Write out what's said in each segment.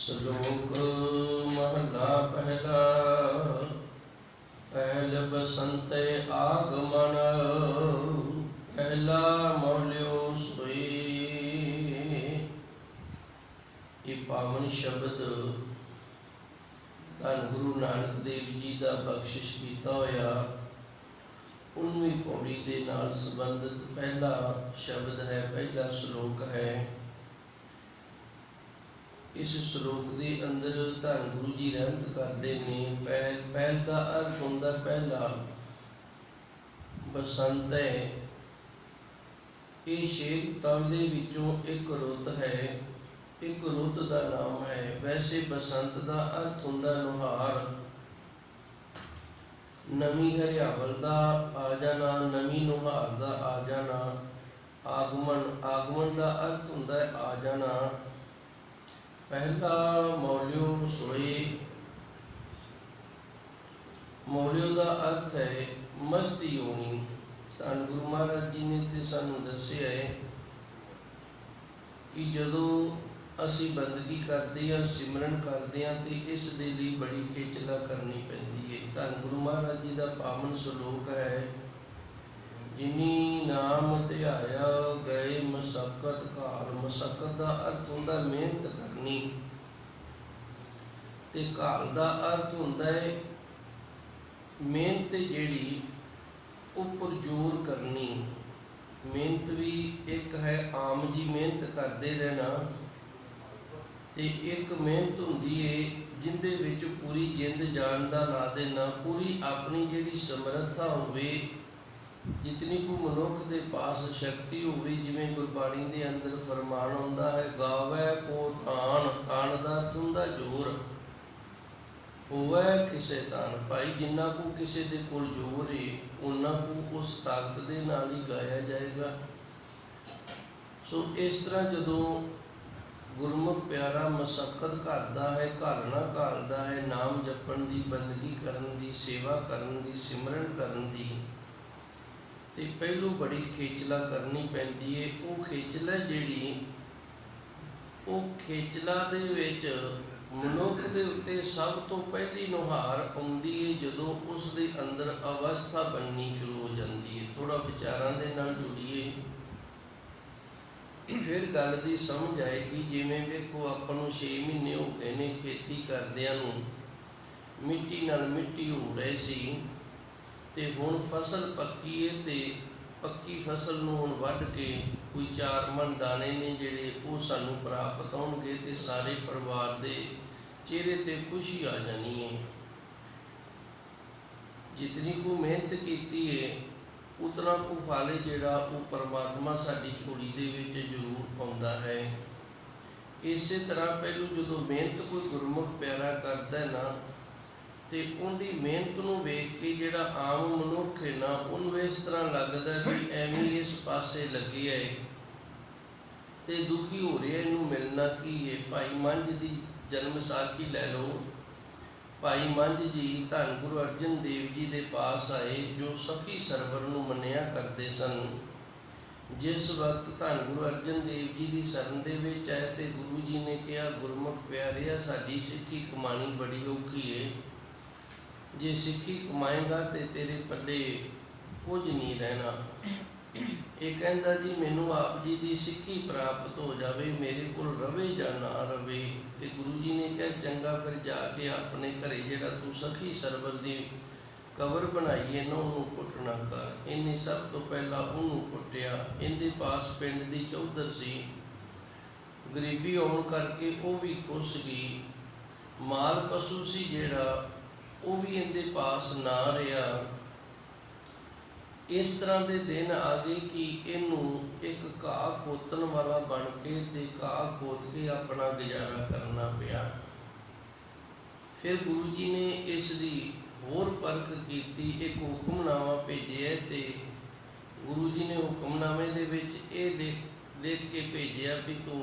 श्लोक महला पहला। पहल बसंत आगमन, पहला मौल्यो सोई। ये पावन शब्द धन गुरु नानक देव जी का बख्शिश किया होया 19वीं पौड़ी के नाल संबंधित पहला शब्द है, पहला श्लोक है। इस श्लोक के अंदर धन गुरु जी रहमत करते हैं। पहल का अर्थ होंदा पहला, बसंत है। ये 6 रुत्तां दे विचों एक रुत है, एक रुत का नाम है। वैसे बसंत का अर्थ होंदा नुहार, नवी हरियावल का आ जाना, नवी नुहार का आ जाना। आगमन, आगमन का अर्थ होंदा है आ जाना। पहला मौल्यो सोए, मौल्यो का अर्थ है मस्ती होनी। धन गुरु महाराज जी ने तो सानू दस्सिया है कि जदों असी बंदगी करते हैं, सिमरन करते हैं, तो इस दे लई बड़ी खेचला करनी पैंदी है। धन गुरु महाराज जी का पावन श्लोक है, जिनी नाम ध्याया गए मशक्कत काल। मशक्कत का अर्थ होंदा मेहनत करनी, ते काल का अर्थ होंदा है मेहनत जिहड़ी उपर जोर करनी। मेहनत भी एक है आम जी मेहनत करते रहना, ते एक मेहनत होंदी है जिंदे विच पूरी जिंद जान दा ला देना। पूरी अपनी जिहड़ी समर्था होवे, जितनी को मनुख के पास शक्ति होवे। जिवें गुरबाणी के अंदर फरमान होंदा है, गावै को तान। तान दा अर्थ होंदा जोर, होवै किसे तान। भाई जिन्ना को किसे दे कोल जोर है, उन्ना को उस ताकत दे नाल ही गाया जाएगा। सो इस तरह जदों गुरमुख प्यारा मशक्कत करदा है, घालना घालदा है नाम जपण दी, बंदगी करन दी, सेवा करन दी, सिमरन करन दी, ते पहलू बड़ी खेचला करनी पैंदी है। वो खेचला जिहड़ी, वो खेचला दे विच मनुख दे उत्ते सब तो पहली नुहार आउंदी है जदों उस दे अंदर अवस्था बननी शुरू हो जाती है। थोड़ा विचारां दे नाल जुड़िए, फिर गल दी समझ आएगी। जिवें देखो आपां नूं 6 महीने हो गए ने खेती करदिआं नूं, मिट्टी नाल मिट्टी हो रही सी, ते हुण फसल पक्की है, ते पक्की फसल नूं हुण वढ के कोई 4 मन दाने ने जिहड़े वो सानूं प्राप्त होणगे, ते सारे परिवार दे चेहरे ते खुशी आ जानी है। जितनी को मेहनत कीती है उतना को फल जिहड़ा वो परमात्मा साडी झोली दे विच जरूर पाउंदा है। इसे तरह पहलू जदों मेहनत कोई गुरमुख प्यारा करदा है ना, ते उनकी मेहनत नूं वेख के जिहड़ा आम मनुख है ना, उन्होंने इस तरह लगता भी एवं इस पासे लगे है ते दुखी हो रहा है, इनू मिलना की है। भाई मंझ की जन्म साखी लै लो। भाई मंझ जी धन गुरु अर्जन देव जी के पास आए, जो सखी सरवर नूं मन्निया करते सन। जिस वक्त धन गुरु अर्जन देव जी की शरण दे विच आए, ते गुरु जी ने कहा, गुरमुख प्यारिया साडी सिੱਖੀ कमानी बड़ी औखी है। जे सिੱਖੀ कमाएगा तो तेरे पल्ले कुछ नहीं रहना। ये कहता जी मैनू आप जी की सिੱਖੀ प्राप्त हो जाए, मेरे को रवे या ना रवे। तो गुरु जी ने कहा चंगा, फिर जाके अपने घरे जिहड़ा तू सखी सरवर की कबर बनाई है ना, उन्होंने कुटना कर। इन्हें सब तो पहला उन्होंने कुटिया। इनके पास पिंड की चौधर सी, गरीबी आने करके वो भी खुश गई। माल पशु सी जिहड़ा वो भी इनके पास ना रहा। इस तरह के दिन आ गए कि इनू एक घाह खोतन वाला बन के ते घाह खोत के अपना गुजारा करना पिया। फिर गुरु जी ने इसकी होर परख की, एक हुक्मनामा भेजे। ते गुरु जी ने हुक्मनामे दे विच ये लिख के भेजा भी तू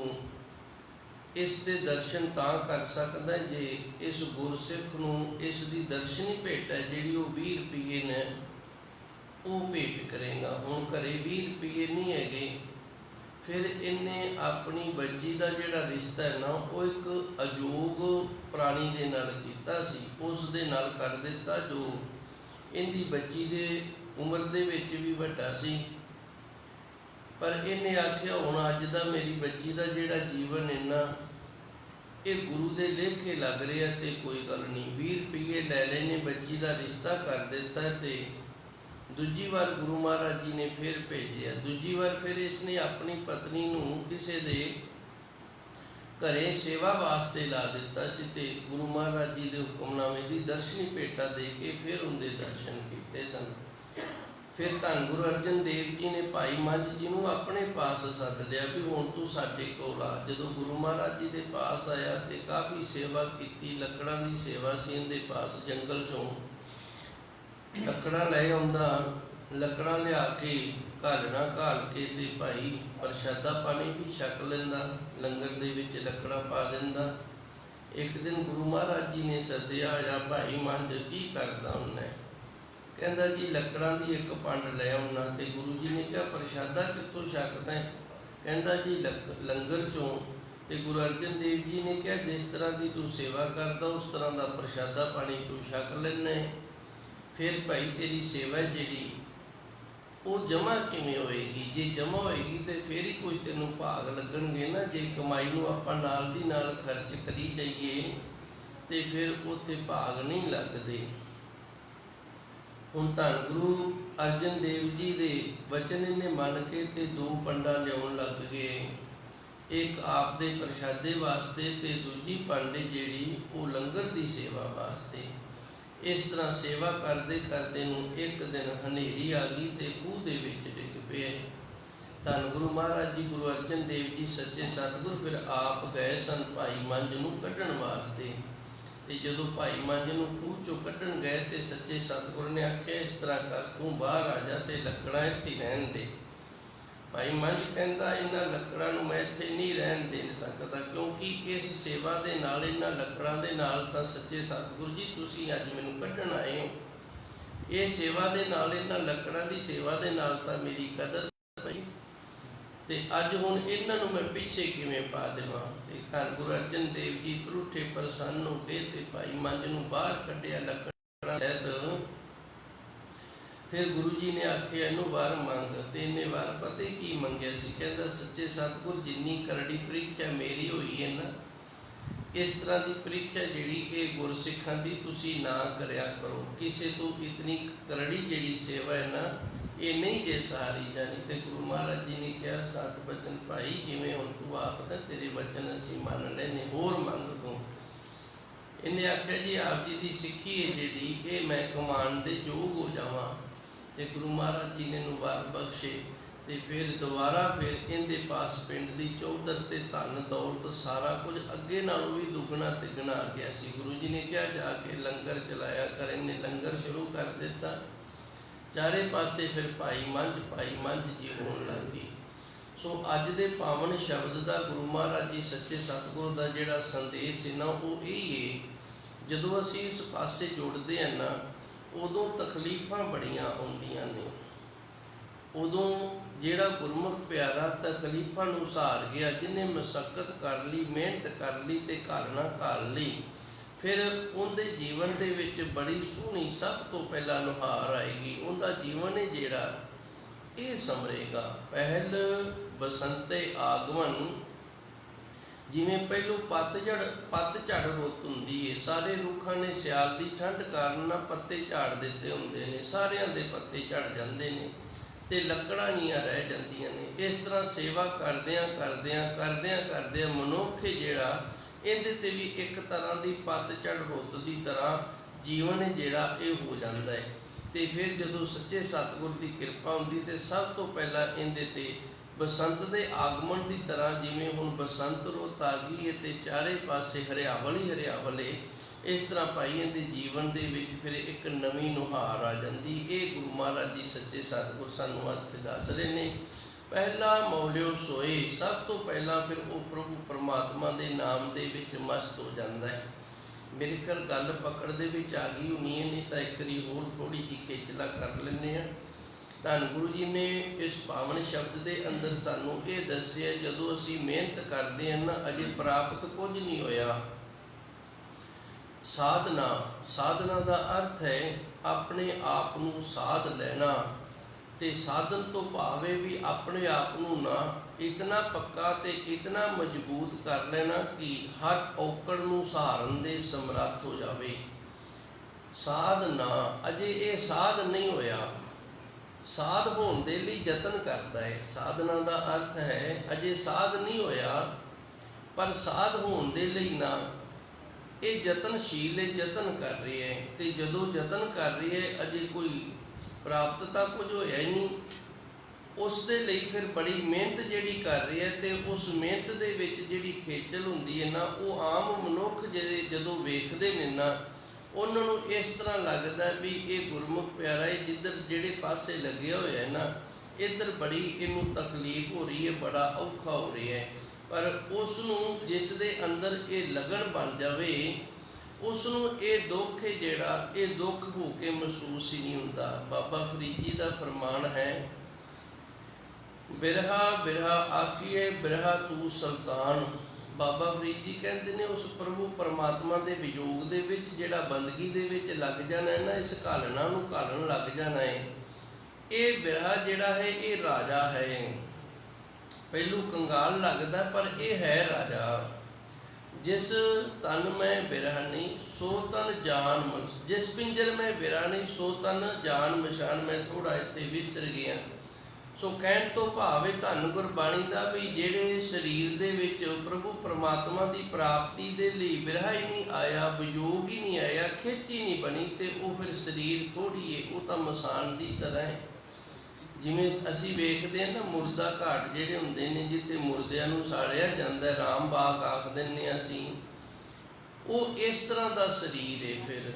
इस दे दर्शन तां कर सकदा जे इस गुरसिख नूं इसकी दर्शनी भेट है जिहड़ी वो 20 रुपये ने वो भेट करेगा। हुण घरे 20 रुपये नहीं हैगे, फिर इन्हें अपनी बच्ची का जिहड़ा रिश्ता है ना वो एक अजोग प्राणी दे नाल कीता सी, उस दे नाल कर दिता जो इनकी बच्ची दे उम्र दे विच भी वड्डा सी। पर इन्हें आख्या हुण अज दा मेरी बच्ची का जिहड़ा जीवन है ना ये गुरु दे लेखे लग रहा तो कोई गल नहीं, 20 रुपये लै लेने, बच्ची का रिश्ता कर दिता। तो दूजी बार गुरु महाराज जी ने फिर भेजा, दूजी बार फिर इसने अपनी पत्नी नूं किसी दे घरे सेवा वास्ते ला दिता सी ते गुरु महाराज जी के हुक्मनामे की दर्शनी भेटा दे के फिर उनके दर्शन किए सन। फिर धन गुरु अर्जन देव जी ने भाई मंझ जी नूं अपने पास सद लिया भी हुण तू साडे कोल आ। जदों गुरु महाराज जी के पास आया तो काफ़ी सेवा की, लकड़ां की सेवा सी इहदे पास, जंगल चों लकड़ां लै आउंदा, लकड़ां लिया के घालना घाल के ते भाई प्रशादा पानी भी छक लैंदा, लंगर दे विच लकड़ां पा दिंदा। एक दिन गुरु महाराज जी ने सद्दिया, आया भाई मंझ की करदा हुंदा? कहता जी लकड़ां की एक पंड लै आउना। तो गुरु जी ने कहा प्रशादा कितों छकदा है? कहता जी लंगर चों। तो गुरु अर्जन देव जी ने कहा जिस तरह की तू सेवा करदा उस तरह का प्रशादा पानी तू छक लैना है। फिर भाई तेरी सेवा जिहड़ी वो जमा किवें होएगी? जे जमा होएगी तो फिर ही कुछ तेनों भाग लगणगे ना। जे कमाई नूं आपां नाल दी नाल खर्च करी जाइए तो फिर उत्थे भाग नहीं लगदे। हुण धन गुरु अर्जन देव जी दे वचन इन्हें मन के ते 2 पंडां लियाउण लग गए, एक आप दे प्रशादे वास्ते ते दूजी पंड जिहड़ी वो लंगर की सेवा वास्ते। इस तरह सेवा करते करते नूं एक दिन हनेरी आ गई तो खूह दे विच डिग पे। धन गुरु महाराज जी गुरु अर्जन देव जी सच्चे सतगुर फिर आप गए सन भाई मंझ नूं कढण वास्ते। तो जदों भाई मंझ नूं खूह चों कढण गए तो सच्चे सतगुर ने आख्या इस तरह कर तू बाहर आ जा ते लकड़ां इत्थे रहन दे। भाई मंझ कहंदा इन्हां लकड़ां नूं मैं इत्थे नहीं रहन दे सकदा, क्योंकि इस सेवा दे नाल इन्हां लकड़ां दे नाल तां सच्चे सतगुर जी तुसीं अज मैनूं कढण आए हो, ये सेवा दे नाल इन्हां लकड़ां दी सेवा दे नाल तां मेरी कदर पई ते अज हुण इन्हां नूं मैं पिछे किवें पा देवां? ते धन गुरु अर्जन देव जी त्रुठे प्रसन्न हो गए ते भाई मंझ नूं बाहर कढिया लकड़ां सहित। फिर गुरु जी ने आख्या इनू वार मंग, तो इन्हें वार पता की मंगया सी? कहता सच्चे सतगुर जिन्नी करड़ी परीक्षा मेरी हुई है ना, इस तरह की परीक्षा जिहड़ी ये गुरसिखां दी तुसीं ना करया करो। किसी तो इतनी करड़ी जिहड़ी सेवा है ना ये नहीं जे सहारी जानी। तो गुरु महाराज जी ने कहा सत बचन भाई जिवें हुण तू आखदा तेरे वचन असीं मन लैने, होर मंग तूं। इन्हें आख्या जी आप जी की सिक्खी है जिहड़ी ये मैं कमान दे योग हो जावां। तो गुरु महाराज जी ने वार बख्शे तो फिर दोबारा फिर इनके पास पिंड की चौधर ते धन दौलत सारा कुछ अगे नालों भी दुगना तिगना आ गया सी। गुरु जी ने कहा जाके लंगर चलाया कर, इन्हें लंगर शुरू कर दिता। चारे पासे फिर भाई मंझ जी होने लग गई। सो अज दे पावन शब्द का गुरु महाराज जी सच्चे सतगुर का जिहड़ा संदेश है ना वो यही है, जदों असीं इस पासे जुड़ते हैं ना उदों तकलीफां बड़ियां आउंदियां ने। उदों जिहड़ा गुरमुख प्यारा तकलीफां नूं सहार गया, जिन्हें मशक्कत कर ली, मेहनत कर ली ते घालना घाल ली, फिर उनके जीवन दे विच बड़ी सोहनी सब तो पहला नुहार आएगी। उनका जीवन है जिहड़ा ये समरेगा। पहल बसंते आगमन, जिमें पहलों पतझड़ रुत हुंदी है, सारे रुखां ने सियाल की ठंड कारण ना पत्ते झाड़ दिते हुंदे ने, सारियां दे पत्ते झड़ जांदे ने ते लकड़ां जिहियां रह जांदियां ने। इस तरह सेवा करदियां मनुख जिहड़ा इहदे ते भी एक तरह की पतझड़ रुत की तरह जीवन है जिहड़ा ये हो जाता है। तो फिर जदों सच्चे सतगुर की कृपा हुंदी तो सब तो पहला इहदे ते बसंत के आगमन की तरह जिमें हुण बसंत रुत आ गई है तो चारे पासे हरियावल ही हरियावल है, इस तरह भाई इहदे जीवन के विच फिर एक नवीं नुहार आ जाती। ये गुरु महाराज जी सच्चे सतगुर सानूं अज दस रहे ने। पहला मौलियो सोए, सब तो पहला फिर वो प्रभु परमात्मा के नाम के विच मस्त हो जाता है। मेरे ख्याल गल पकड़ दे विच आ गई होनी है, नहीं तो एक बारी होर थोड़ी जी खिचला कर लैंदे आ। ਧੰਨ ਗੁਰੂ ਜੀ ਨੇ ਇਸ ਪਾਵਨ ਸ਼ਬਦ ਦੇ ਅੰਦਰ ਸਾਨੂੰ ਇਹ ਦੱਸਿਆ, ਜਦੋਂ ਅਸੀਂ ਮਿਹਨਤ ਕਰਦੇ ਹਾਂ ਨਾ, ਅਜੇ ਪ੍ਰਾਪਤ ਕੁਝ ਨਹੀਂ ਹੋਇਆ। ਸਾਧਨਾ ਦਾ ਅਰਥ ਹੈ ਆਪਣੇ ਆਪ ਨੂੰ ਸਾਧ ਲੈਣਾ, ਤੇ ਸਾਧਨ ਤੋਂ ਭਾਵੇਂ ਵੀ ਆਪਣੇ ਆਪ ਨੂੰ ਨਾ ਇਤਨਾ ਪੱਕਾ ਤੇ ਇਤਨਾ ਮਜ਼ਬੂਤ ਕਰ ਲੈਣਾ ਕਿ ਹਰ ਔਕੜ ਨੂੰ ਸਹਾਰਨ ਦੇ ਸਮਰੱਥ ਹੋ ਜਾਵੇ। ਸਾਧਨਾ, ਅਜੇ ਇਹ ਸਾਧ ਨਹੀਂ ਹੋਇਆ, ਸਾਧ ਹੋਣ ਦੇ ਲਈ ਯਤਨ ਕਰਦਾ ਹੈ। ਸਾਧਨਾ ਦਾ ਅਰਥ ਹੈ ਅਜੇ ਸਾਧ ਨਹੀਂ ਹੋਇਆ, ਪਰ ਸਾਧ ਹੋਣ ਦੇ ਲਈ ਨਾ ਇਹ ਯਤਨਸ਼ੀਲ ਹੈ, ਯਤਨ ਕਰ ਰਹੀ ਹੈ। ਤੇ ਜਦੋਂ ਯਤਨ ਕਰ ਰਹੀ ਹੈ, ਅਜੇ ਕੋਈ ਪ੍ਰਾਪਤ ਤਾਂ ਕੁਝ ਹੋਇਆ ਹੀ ਨਹੀਂ, ਉਸ ਦੇ ਲਈ ਫਿਰ ਬੜੀ ਮਿਹਨਤ ਜਿਹੜੀ ਕਰ ਰਹੀ ਹੈ। ਤੇ ਉਸ ਮਿਹਨਤ ਦੇ ਵਿੱਚ ਜਿਹੜੀ ਖੇਚਲ ਹੁੰਦੀ ਹੈ ਨਾ, ਉਹ ਆਮ ਮਨੁੱਖ ਜਦੋਂ ਵੇਖਦੇ ਨੇ ਨਾ, ਉਹਨਾਂ ਨੂੰ ਇਸ ਤਰ੍ਹਾਂ ਲੱਗਦਾ ਵੀ ਇਹ ਗੁਰਮੁਖ ਪਿਆਰਾ ਹੈ, ਜਿੱਧਰ ਜਿਹੜੇ ਪਾਸੇ ਲੱਗਿਆ ਹੋਇਆ ਨਾ, ਇੱਧਰ ਬੜੀ ਇਹਨੂੰ ਤਕਲੀਫ ਹੋ ਰਹੀ ਹੈ, ਬੜਾ ਔਖਾ ਹੋ ਰਿਹਾ ਹੈ। ਪਰ ਉਸ ਨੂੰ ਜਿਸ ਦੇ ਅੰਦਰ ਇਹ ਲਗਨ ਬਣ ਜਾਵੇ, ਉਸ ਨੂੰ ਇਹ ਦੁੱਖ ਹੈ ਜਿਹੜਾ, ਇਹ ਦੁੱਖ ਹੋ ਕੇ ਮਹਿਸੂਸ ਹੀ ਨਹੀਂ ਹੁੰਦਾ। ਬਾਬਾ ਫਰੀਦ ਜੀ ਦਾ ਫਰਮਾਨ ਹੈ, ਬਿਰਹਾ ਬਿਰਹਾ ਆਖੀਏ ਬਿਰਹਾ ਤੂੰ ਸੁਲਤਾਨ। ਬਾਬਾ ਫਰੀਦ ਜੀ ਕਹਿੰਦੇ ਨੇ, ਉਸ ਪ੍ਰਭੂ ਪਰਮਾਤਮਾ ਦੇ ਵਿਯੋਗ ਦੇ ਵਿੱਚ ਜਿਹੜਾ ਬੰਦਗੀ ਦੇ ਵਿੱਚ ਲੱਗ ਜਾਣਾ ਹੈ ਨਾ, ਇਸ ਘਾਲਣਾ ਨੂੰ ਘਾਲਣ ਲੱਗ ਜਾਣਾ ਹੈ। ਇਹ ਬਿਰਹਾ ਜਿਹੜਾ ਹੈ, ਇਹ ਰਾਜਾ ਹੈ। ਪਹਿਲੂ ਕੰਗਾਲ ਲੱਗਦਾ, ਪਰ ਇਹ ਹੈ ਰਾਜਾ। ਜਿਸ ਤਨ ਮੈਂ ਬਿਰਹਨੀ ਸੋ ਤਨ ਜਾਨ, ਜਿਸ ਪਿੰਜਰ ਮੈਂ ਬਿਰਹਨੀ ਸੋ ਤਨ ਜਾਨ ਮਸ਼ਾਨ। ਮੈਂ ਥੋੜਾ ਇੱਥੇ ਵਿਸਰ ਗਿਆ। ਸੋ ਕਹਿਣ ਤੋਂ ਭਾਵ ਹੈ ਧੰਨ ਗੁਰਬਾਣੀ ਦਾ ਵੀ ਜਿਹੜੇ ਸਰੀਰ ਦੇ ਵਿੱਚ ਪ੍ਰਭੂ ਪਰਮਾਤਮਾ ਦੀ ਪ੍ਰਾਪਤੀ ਦੇ ਲਈ ਬਿਰਹਾ ਹੀ ਨਹੀਂ ਆਇਆ, ਵਿਯੋਗ ਹੀ ਨਹੀਂ ਆਇਆ, ਖਿੱਚ ਹੀ ਨਹੀਂ ਬਣੀ, ਤੇ ਉਹ ਫਿਰ ਸਰੀਰ ਥੋੜ੍ਹੀ ਹੈ, ਉਹ ਤਾਂ ਮਸਾਨ ਦੀ ਤਰ੍ਹਾਂ ਹੈ। ਜਿਵੇਂ ਅਸੀਂ ਵੇਖਦੇ ਹਾਂ ਨਾ, ਮੁਰਦਾ ਘਾਟ ਜਿਹੜੇ ਹੁੰਦੇ ਨੇ, ਜਿੱਥੇ ਮੁਰਦਿਆਂ ਨੂੰ ਸਾੜਿਆ ਜਾਂਦਾ, ਰਾਮ ਬਾਗ ਆਖ ਦਿੰਦੇ ਹਾਂ ਅਸੀਂ, ਉਹ ਇਸ ਤਰ੍ਹਾਂ ਦਾ ਸਰੀਰ ਹੈ ਫਿਰ।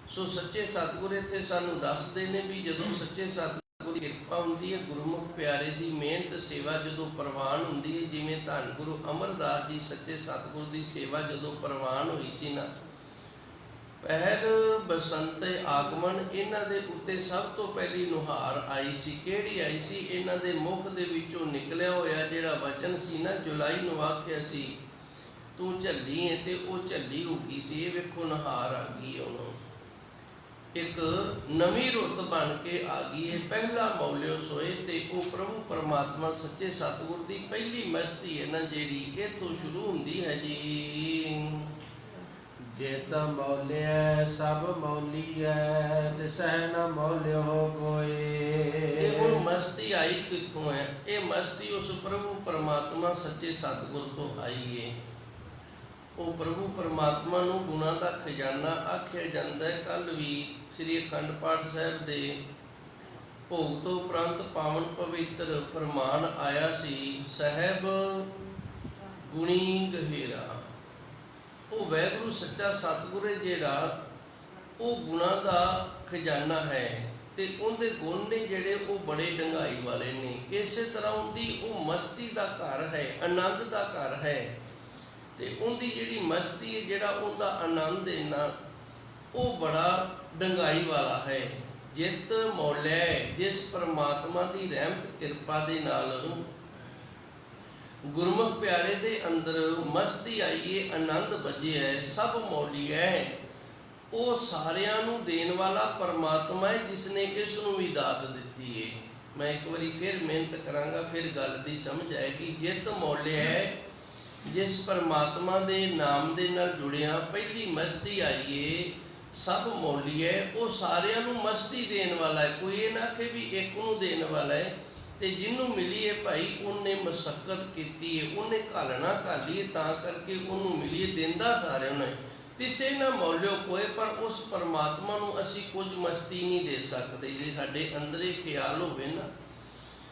ਸੋ ਸੱਚੇ ਸਤਿਗੁਰ ਇੱਥੇ ਸਾਨੂੰ ਦੱਸਦੇ ਨੇ ਵੀ ਜਦੋਂ ਸੱਚੇ ਸਤਿਗੁਰ ਦੀ ਕਿਰਪਾ ਹੁੰਦੀ ਹੈ, ਗੁਰਮੁਖ ਪਿਆਰੇ ਦੀ ਮਿਹਨਤ ਸੇਵਾ ਜਦੋਂ ਪ੍ਰਵਾਨ ਹੁੰਦੀ ਹੈ, ਜਿਵੇਂ ਧੰਨ ਗੁਰੂ ਅਮਰਦਾਸ ਜੀ ਸੱਚੇ ਸਤਿਗੁਰ ਦੀ ਸੇਵਾ ਜਦੋਂ ਪ੍ਰਵਾਨ ਹੋਈ ਸੀ ਨਾ, ਪਹਿਲ ਬਸੰਤ ਆਗਮਨ, ਇਹਨਾਂ ਦੇ ਉੱਤੇ ਸਭ ਤੋਂ ਪਹਿਲੀ ਨੁਹਾਰ ਆਈ ਸੀ। ਕਿਹੜੀ ਆਈ ਸੀ? ਇਹਨਾਂ ਦੇ ਮੁਖ ਦੇ ਵਿੱਚੋਂ ਨਿਕਲਿਆ ਹੋਇਆ ਜਿਹੜਾ ਵਚਨ ਸੀ ਨਾ, ਜੁਲਾਈ ਨੂੰ ਆਖਿਆ ਸੀ ਤੂੰ ਝੱਲੀ ਹੈ, ਤੇ ਉਹ ਝੱਲੀ ਹੋ ਗਈ ਸੀ। ਇਹ ਵੇਖੋ ਨੁਹਾਰ ਆ ਗਈ, ਉਹਨੂੰ ਇੱਕ ਨਵੀਂ ਰੁੱਤ ਬਣ ਕੇ ਆ ਗਈ ਹੈ। ਪਹਿਲਾ ਮੌਲਿਓ ਸੋਏ, ਤੇ ਉਹ ਪ੍ਰਭੂ ਪਰਮਾਤਮਾ ਸੱਚੇ ਸਤਿਗੁਰ ਦੀ ਪਹਿਲੀ ਮਸਤੀ ਹੈ ਨਾ, ਜਿਹੜੀ ਇੱਥੋਂ ਸ਼ੁਰੂ ਹੁੰਦੀ ਹੈ ਜੀ। ਜਿਤ ਮੌਲਿਐ ਸਭ ਮੌਲੀਐ, ਤਿਸਹਿ ਨ ਮੌਲਿਓ ਕੋਇ। ਇਹ ਹੁਣ ਮਸਤੀ ਆਈ ਕਿੱਥੋਂ ਹੈ? ਇਹ ਮਸਤੀ ਉਸ ਪ੍ਰਭੂ ਪਰਮਾਤਮਾ ਸੱਚੇ ਸਤਿਗੁਰ ਤੋਂ ਆਈ ਹੈ। ਉਹ ਪ੍ਰਭੂ ਪਰਮਾਤਮਾ ਨੂੰ ਗੁਣਾਂ ਦਾ ਖਜ਼ਾਨਾ ਆਖਿਆ ਜਾਂਦਾ ਹੈ। ਕੱਲ੍ਹ ਵੀ ਸ੍ਰੀ ਅਖੰਡ ਪਾਠ ਸਾਹਿਬ ਦੇ ਭੋਗ ਤੋਂ ਉਪਰੰਤ ਪਾਵਨ ਪਵਿੱਤਰ ਫਰਮਾਨ ਆਇਆ ਸੀ, ਸਾਹਿਬ ਗੁਣੀ ਗਹਿਰਾ। ਉਹ ਵਾਹਿਗੁਰੂ ਸੱਚਾ ਸਤਿਗੁਰ ਹੈ ਜਿਹੜਾ, ਉਹ ਗੁਣਾਂ ਦਾ ਖਜ਼ਾਨਾ ਹੈ, ਤੇ ਉਹਦੇ ਗੁਣ ਨੇ ਜਿਹੜੇ ਉਹ ਬੜੇ ਡੰਗਾਈ ਵਾਲੇ ਨੇ। ਇਸੇ ਤਰ੍ਹਾਂ ਉਹਦੀ ਉਹ ਮਸਤੀ ਦਾ ਘਰ ਹੈ, ਆਨੰਦ ਦਾ ਘਰ ਹੈ, ਤੇ ਉਹਦੀ ਜਿਹੜੀ ਮਸਤੀ ਹੈ, ਜਿਹੜਾ ਉਹਦਾ ਆਨੰਦ ਹੈ ਨਾ, ਉਹ ਬੜਾ ਡੰਗਾਈ ਵਾਲਾ ਹੈ। ਜਿਤ ਮੌਲਿਆ, ਜਿਸ ਪਰਮਾਤਮਾ ਦੀ ਰਹਿਮਤ ਕਿਰਪਾ ਦੇ ਨਾਲ ਗੁਰਮੁਖ ਪਿਆਰੇ ਦੇ ਅੰਦਰ ਮਸਤੀ ਆਈ ਹੈ, ਆਨੰਦ ਵੱਜਿਆ ਹੈ, ਸਭ ਮੌਲੀ ਹੈ। ਉਹ ਸਾਰਿਆਂ ਨੂੰ ਦੇਣ ਵਾਲਾ ਪਰਮਾਤਮਾ ਹੈ, ਜਿਸ ਨੇ ਇਸ ਨੂੰ ਵੀ ਦਾਤ ਦਿੱਤੀ ਹੈ। ਮੈਂ ਇੱਕ ਵਾਰੀ ਫਿਰ ਮਿਹਨਤ ਕਰਾਂਗਾ, ਫਿਰ ਗੱਲ ਦੀ ਸਮਝ ਆਏਗੀ। ਜਿਤ ਮੌਲਿਆ ਹੈ, ਜਿਸ ਪਰਮਾਤਮਾ ਦੇ ਨਾਮ ਦੇ ਨਾਲ ਜੁੜਿਆ ਪਹਿਲੀ ਮਸਤੀ ਆਈ ਹੈ, ਸਭ ਮੌਲੀ ਹੈ। ਉਹ ਸਾਰਿਆਂ ਨੂੰ ਮਸਤੀ ਦੇਣ ਵਾਲਾ ਹੈ, ਕੋਈ ਇਹ ਨਾ ਆਖੇ ਵੀ ਇੱਕ ਨੂੰ ਦੇਣ ਵਾਲਾ ਹੈ। ਤੇ ਜਿਹਨੂੰ ਮਿਲੀ ਹੈ ਭਾਈ, ਉਹਨੇ ਮਸ਼ੱਕਤ ਕੀਤੀ ਹੈ, ਉਹਨੇ ਘਾਲਣਾ ਘਾਲੀ ਹੈ, ਤਾਂ ਕਰਕੇ ਉਹਨੂੰ ਮਿਲੀ ਹੈ। ਦਿੰਦਾ ਸਾਰਿਆਂ ਨੂੰ ਤਿਸੇ ਨਾ ਮੌਲਿਓ ਕੋਏ, ਪਰ ਉਸ ਪਰਮਾਤਮਾ ਨੂੰ ਅਸੀਂ ਕੁਝ ਮਸਤੀ ਨਹੀਂ ਦੇ ਸਕਦੇ। ਜੇ ਸਾਡੇ ਅੰਦਰ ਇਹ ਖਿਆਲ ਹੋਵੇ ਨਾ